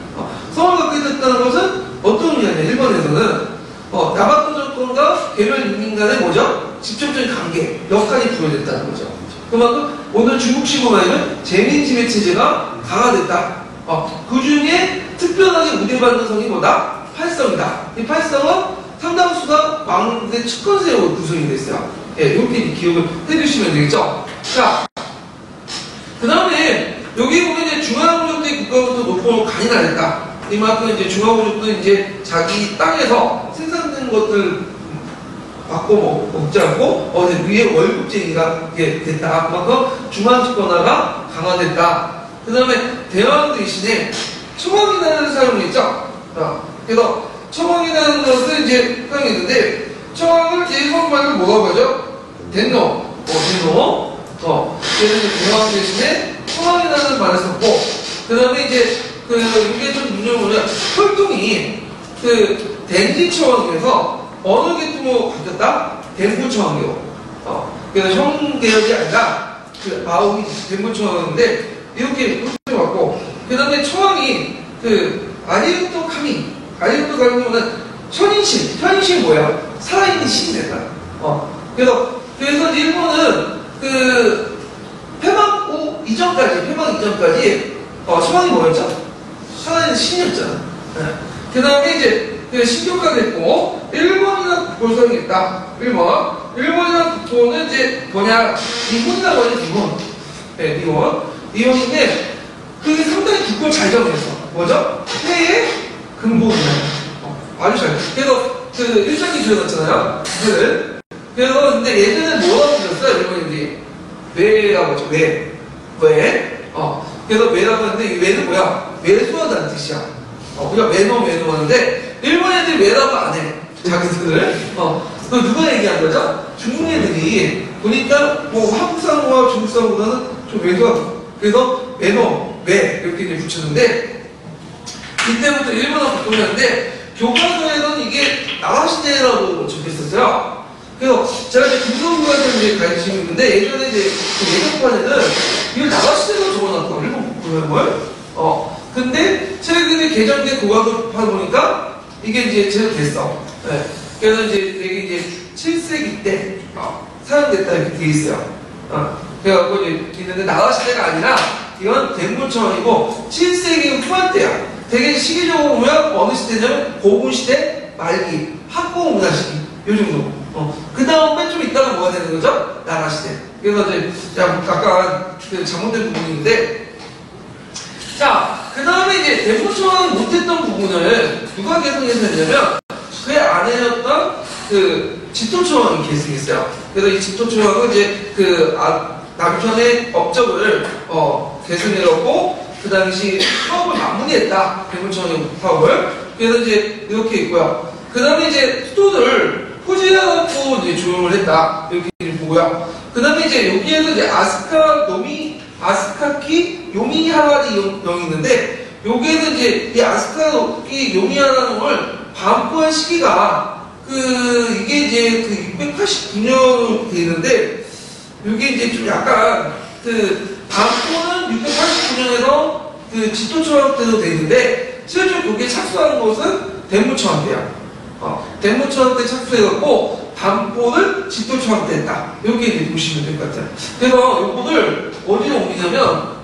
성을 갖게 됐다는 것은 어떤 의미냐? 일본에서는 야마토 정권과 개별 인민 간의 뭐죠? 직접적인 관계, 역할이 부여됐다는 거죠. 그만큼 오늘 중국식으로 말하면 재민지배 체제가 강화됐다. 그 중에 특별하게 우대받는 성이 뭐다? 팔성이다. 이 팔성은 상당수가 왕의 측근세력으로 구성이 됐어요. 예, 이렇게 기억을 해주시면 되겠죠. 자, 그 다음에 여기 보면 이제 중앙호족대 국가부터 높은 간이나됐다. 이만큼 이제 중앙호족도 이제 자기 땅에서 생산된 것들 받고 먹지 않고 위에 월급쟁이가 됐다. 그만큼 중앙집권화가 강화됐다. 그 다음에 대왕 대신에 청왕이라는 사용했죠. 그래서 청왕이라는 것을 이제 사용했는데, 청왕을 제 일본말로 뭐라고 하죠? 덴노. 그래서 이제 대왕 대신에 청왕이라는 말을 썼고, 그 다음에 이제 이게 좀 문제는 뭐냐, 혈통이 그 덴지 청왕에서 어느 계통으로 바뀌었다? 덴부 청왕이요. 그래서 형계열이 아니라 그 아홉이 대문초왕인데 이렇게 왔고, 그 다음에 초왕이 그 아리우토 카미, 아리우토 카미는 현인신 뭐야? 살아있는 신이 된다. 그래서 일본은 그 폐막 이전까지 초왕이 뭐였죠? 살아있는 신이었잖아. 그 다음에 이제 그 신교가 됐고, 일본이나 국보성이 있다. 일본이나 국보는 이제 뭐냐, 니혼이라고 하죠, 니혼. 네, 니혼인데, 그게 상당히 국보를 잘 정했어. 뭐죠? 해의 근본이야. 아주 잘. 그래서 그 일장기 지어놨잖아요. 그래서 근데 예전에 뭐라고 불렀어요? 일본인들이 외라고 하죠. 외. 그래서 외라고 하는데 이 외는 뭐야? 외소하다는 뜻이야. 우리가 외노 하는데 일본 애들이 외라고 안 해. 자기들을. 그 누가 얘기한 거죠? 중국 애들이 보니까 뭐 한국 사람과 중국 사람보다는 좀 외소하고. 그래서 외노, 외 이렇게 이제 붙였는데 이때부터 일본어 바꾸는데 교과서에는 이게 나와시대라고 적혀있었어요. 그래서 제가 이제 김성구한테 이제 관심이 있는데 예전에 이제 그 예전판에는 이걸 나와시대로 적어놨고 일본 교과서를. 근데 최근에 개정된 교과서판 보니까 이게 이제 제대로 됐어. 네. 그래서 이제 이게 이제 7세기 때 사용됐다 이렇게 돼 있어요. 그래갖고 이제 있는데 나와시대가 아니라 이건 대문초왕이고 7세기 후반때야. 되게 시기적으로 보면 어느 시대냐면 고군시대 말기, 학고문화 시기 요 정도. 그 다음에 좀 있다가 뭐가 되는 거죠? 나라시대. 그래서 이제 약간 그 잘못된 부분인데, 자, 그 다음에 이제 대문초왕 못했던 부분을 누가 계승해서 했냐면 그 아내였던 그 집토초왕이 계승했어요. 그래서 이 집토초왕은 이제 그 남편의 업적을 계승해놓고 그 당시 사업을 마무리했다. 대문초왕의 사업을. 그래서 이제 이렇게 있고요. 그 다음에 이제 수도를 포지해갖고 이제 조용을 했다. 이렇게 보고요. 그 다음에 이제 여기에서 이제 아스카키 요미하라리 영이 있는데, 여기에는 이제 이 아스카키 요미하라리 영을 반포한 시기가 이게 이제 그 689년 돼 있는데, 이게 이제 좀 약간 반포는 689년에서 그 집토초왕 때도 돼 있는데, 실제로 거기에 착수하는 것은 대문초왕 때야. 대문초왕 때 착수해갖고 반포는 집토초왕 때 했다. 이렇게 이제 보시면 될 것 같아요. 그래서 요거를 어디로 옮기냐면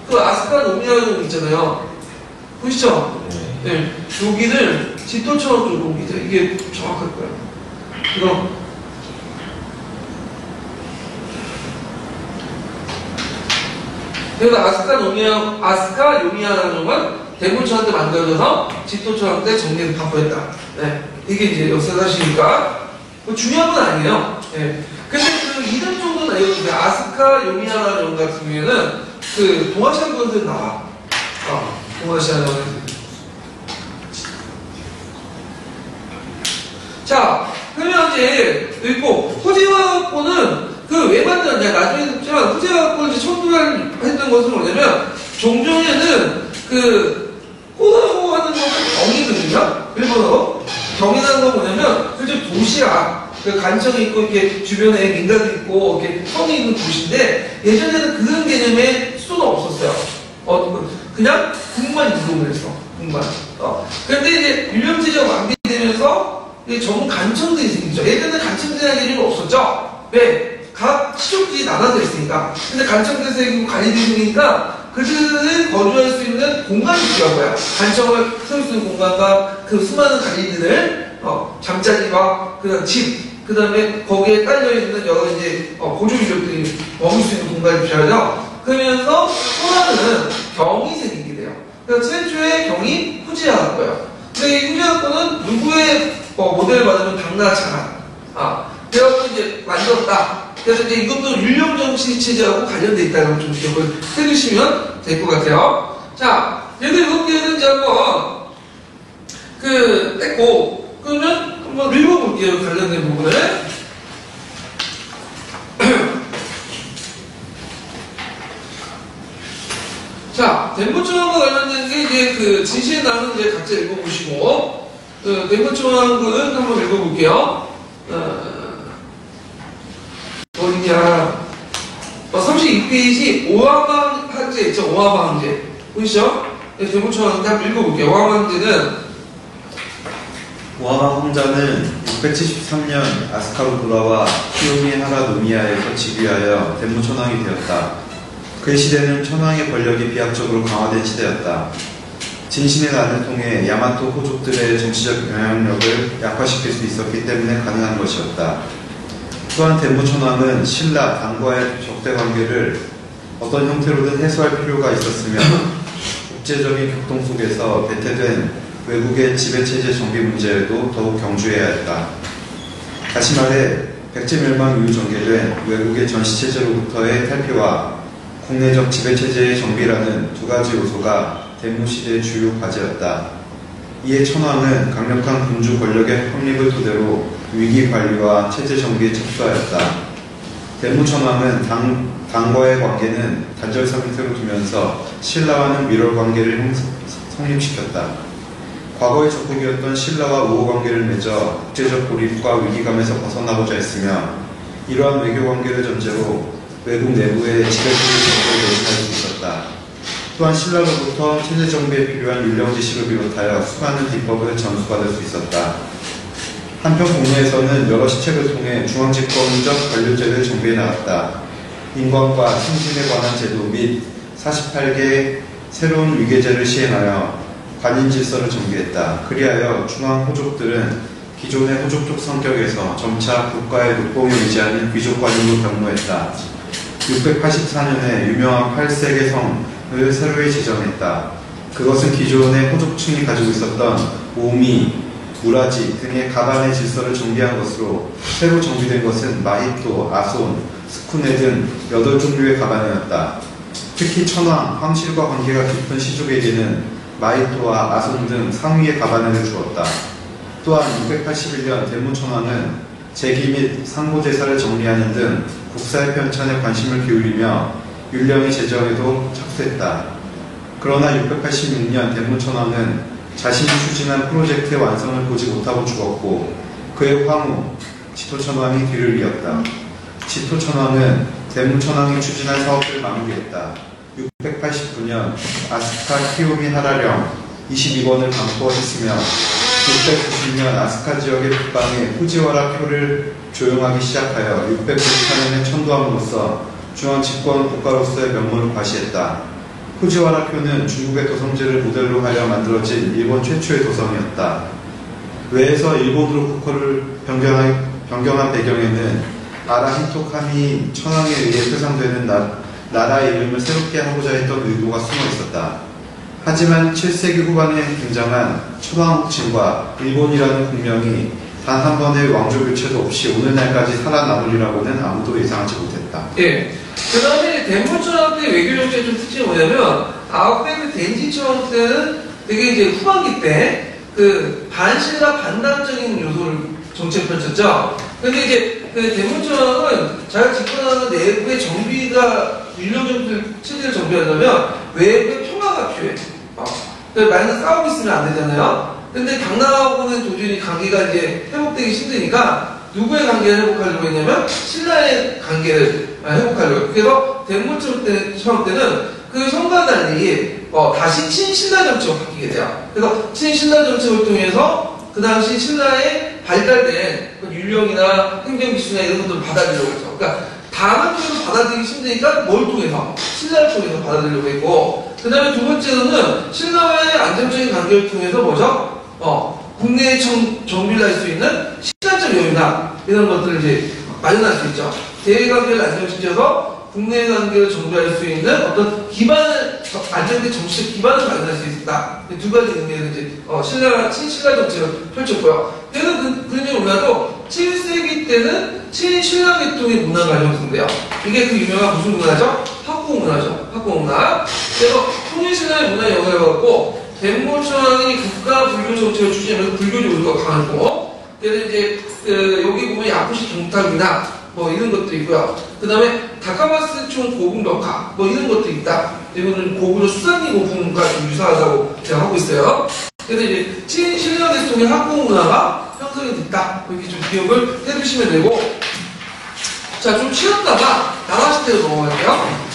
그 아스카 노미나는 있잖아요. 보시죠? 네. 여기를 집토초왕 쪽으로 옮기자. 이게 정확할 거예요. 그래서 아스카 요미야라는 놈은 대문초왕 때 만들어져서 집토초왕 때 정리를 반포했다. 네. 이게 이제 역사사시니까 뭐 중요한 건 아니에요. 네. 근데 그 이름 정도는 알려주세요. 아스카 요미야라는 놈 같은 경우에는 그 동아시안 군들 나와. 동아시안 군들. 자, 그러면 이제 있고 호지와코는 그 왜 만들었냐? 나중에 듣지만 호지와코를 처음 했던 것은 뭐냐면 종종에는 호라고 하는 것은 경이거든요. 일본어로 경이라는 건 뭐냐면 그저 도시야. 간청이 있고 이렇게 주변에 민가도 있고 이렇게 성이 있는 도시인데, 예전에는 그런 개념의 수도가 없었어요. 그냥 국만 이동을 했어. 국만. 그런데 이제 유령제가 완비되면서 전문 간청들이 생기죠. 예전에 간청들이라는 개념이 없었죠. 왜? 각 시족들이 나눠져 있으니까. 근데 간청들이 생기고 관리들이 생기니까 그들은 거주할 수 있는 공간이 필요한 거야. 간청을 세울 수 있는 공간과 그 수많은 관리들을 잠자리와 그다음 집, 그 다음에 거기에 깔려있는 여러 이제 보조인력들이 머물 수 있는 공간이 필요하죠. 그러면서 호라는 경이 생기게 돼요. 그래서 최초의 경이 후지야였고요. 근데 이 후지야코는 누구의 모델을 받으면 당나라차가 그래서 이제 만들었다. 그래서 이제 이것도 율령정치 체제하고 관련돼 있다는 걸 좀 기억을 해주시면 될 것 같아요. 자, 얘들 이렇게는 이제 한번 뗐고, 그러면 한번 읽어볼게요. 관련된 부분을. 자, 대문초왕과 관련된 게 이제 진시에 나오는 이제 각자 읽어보시고, 대문초왕은 한번 읽어볼게요. 어디냐? 32페이지 오하방 항제 있죠? 오하방 항제 보이시죠? 네, 대문초항 딱 읽어볼게요. 오하방 항제는 오하방 황자는 673년 아스카루브라와 키오미 하라 노미아에서 즉위하여 대무천왕이 되었다. 그 시대는 천왕의 권력이 비약적으로 강화된 시대였다. 진신의 난을 통해 야마토 호족들의 정치적 영향력을 약화시킬 수 있었기 때문에 가능한 것이었다. 또한 대무천왕은 신라, 당과의 적대 관계를 어떤 형태로든 해소할 필요가 있었으며 국제적인 격동 속에서 배태된 외국의 지배체제 정비 문제에도 더욱 경주해야 했다. 다시 말해 백제멸망 이후 전개된 외국의 전시체제로부터의 탈피와 국내적 지배체제의 정비라는 두 가지 요소가 대무시대의 주요 과제였다. 이에 천황은 강력한 군주 권력의 확립을 토대로 위기 관리와 체제 정비에 착수하였다. 대무천황은 당과의 관계는 단절 상태로 두면서 신라와는 밀월 관계를 성립시켰다. 과거의 적국이었던 신라와 우호 관계를 맺어 국제적 고립과 위기감에서 벗어나고자 했으며 이러한 외교 관계를 전제로 외국 내부의 지배체제 정비를 내진할 수 있었다. 또한 신라로부터 체제 정비에 필요한 율령 지식을 비롯하여 수많은 비법을 전수받을 수 있었다. 한편 국내에서는 여러 시책을 통해 중앙집권적 관료제를 정비해 나갔다. 인권과 승진에 관한 제도 및 48개 새로운 위계제를 시행하여 관인 질서를 정비했다. 그리하여 중앙 호족들은 기존의 호족적 성격에서 점차 국가의 녹봉에 의지하는 귀족 관료로 변모했다. 684년에 유명한 8세계 성을 새로이 지정했다. 그것은 기존의 호족층이 가지고 있었던 오미, 무라지 등의 가반의 질서를 정비한 것으로 새로 정비된 것은 마히토, 아손, 스쿠네 등 8종류의 가반이었다. 특히 천황, 황실과 관계가 깊은 시족에게는 마히토와 아손 등 상위의 가반을 주었다. 또한 681년 대무천황은 재기 및 상고제사를 정리하는 등 국사의 편찬에 관심을 기울이며 율령의 제정에도 착수했다. 그러나 686년 대무천황은 자신이 추진한 프로젝트의 완성을 보지 못하고 죽었고 그의 황후 지토천황이 뒤를 이었다. 지토천황은 대무천황이 추진한 사업을 마무리했다. 689년 아스카 키오미 하라령 22번을 강포했으며 690년 아스카 지역의 북방에 후지와라 표를 조용하기 시작하여 694년에 천도함으로써 중앙 집권 국가로서의 면모를 과시했다. 후지와라 표는 중국의 도성제를 모델로 하여 만들어진 일본 최초의 도성이었다. 외에서 일본으로 국호를 변경한 배경에는 아라히토 카미 천황에 의해 표상되는 나라의 이름을 새롭게 하고자 했던 의도가 숨어 있었다. 하지만 7세기 후반에 등장한 천황 호칭과 일본이라는 국명이 단 한 번의 왕조 교체도 없이 오늘날까지 살아남으리라고는 아무도 예상하지 못했다. 예. 그 다음에 대무천황 때 외교 정책의 좀 특징이 뭐냐면 아홉백 덴지천황 때는 되게 이제 후반기 때 그 반신라 반당적인 요소를 정책 펼쳤죠. 근데 이제 그 대무천황은 자기가 집권하는 내부의 정비가 율령 체제를 정비하려면 외부의 평화가 필요해. 만약 싸우고 있으면 안 되잖아요. 근데 당나라하고는 도저히 관계가 이제 회복되기 힘드니까 누구의 관계를 회복하려고 했냐면 신라의 관계를 회복하려고. 그래서 대무천황 때는 그 형과 달리 다시 친신라 정책으로 바뀌게 돼요. 그래서 친신라 정책을 통해서 그 당시 신라에 발달된 율령이나 행정기술이나 이런 것들을 받아들이려고 했죠. 그러니까 다른 쪽에서 받아들이기 힘드니까 뭘 통해서? 신라를 통해서 받아들이려고 했고, 그 다음에 두 번째로는 신라와의 안정적인 관계를 통해서 뭐죠? 국내에 정비를 할 수 있는 시장적 여유나 이런 것들을 이제 마련할 수 있죠. 대외관계를 안정시켜서 국내 관계를 정비할 수 있는 어떤 기반을, 안정된 정치적 기반을 마련할 수 있다. 두 가지 의미에서 이제 친신라 정책을 펼쳤고요. 얘는 그런지 몰라도 7세기 때는 친신라 계통의 문화가 형성돼요. 이게 그 유명한 무슨 문화죠? 학고문화죠. 학고문화. 그래서 통일신라의 문화에 영향을 받고 대무천황이 국가 불교 정책을 추진하면서 불교 요소가 강했고, 그래서 이제 여기 보면 야쿠시 동탁이나 뭐 이런 것도 있고요. 그 다음에 다카마스총 고궁 벽화 뭐 이런 것도 있다. 이거는 고궁의 수산리 고궁과 좀 유사하다고 제가 하고 있어요. 그래서 이제 친신라 계통의 학고 문화가 형성이 됐다. 이렇게 좀 기억을 해두시면 되고, 자, 좀 쉬었다가 나라 시대로 넘어갈게요.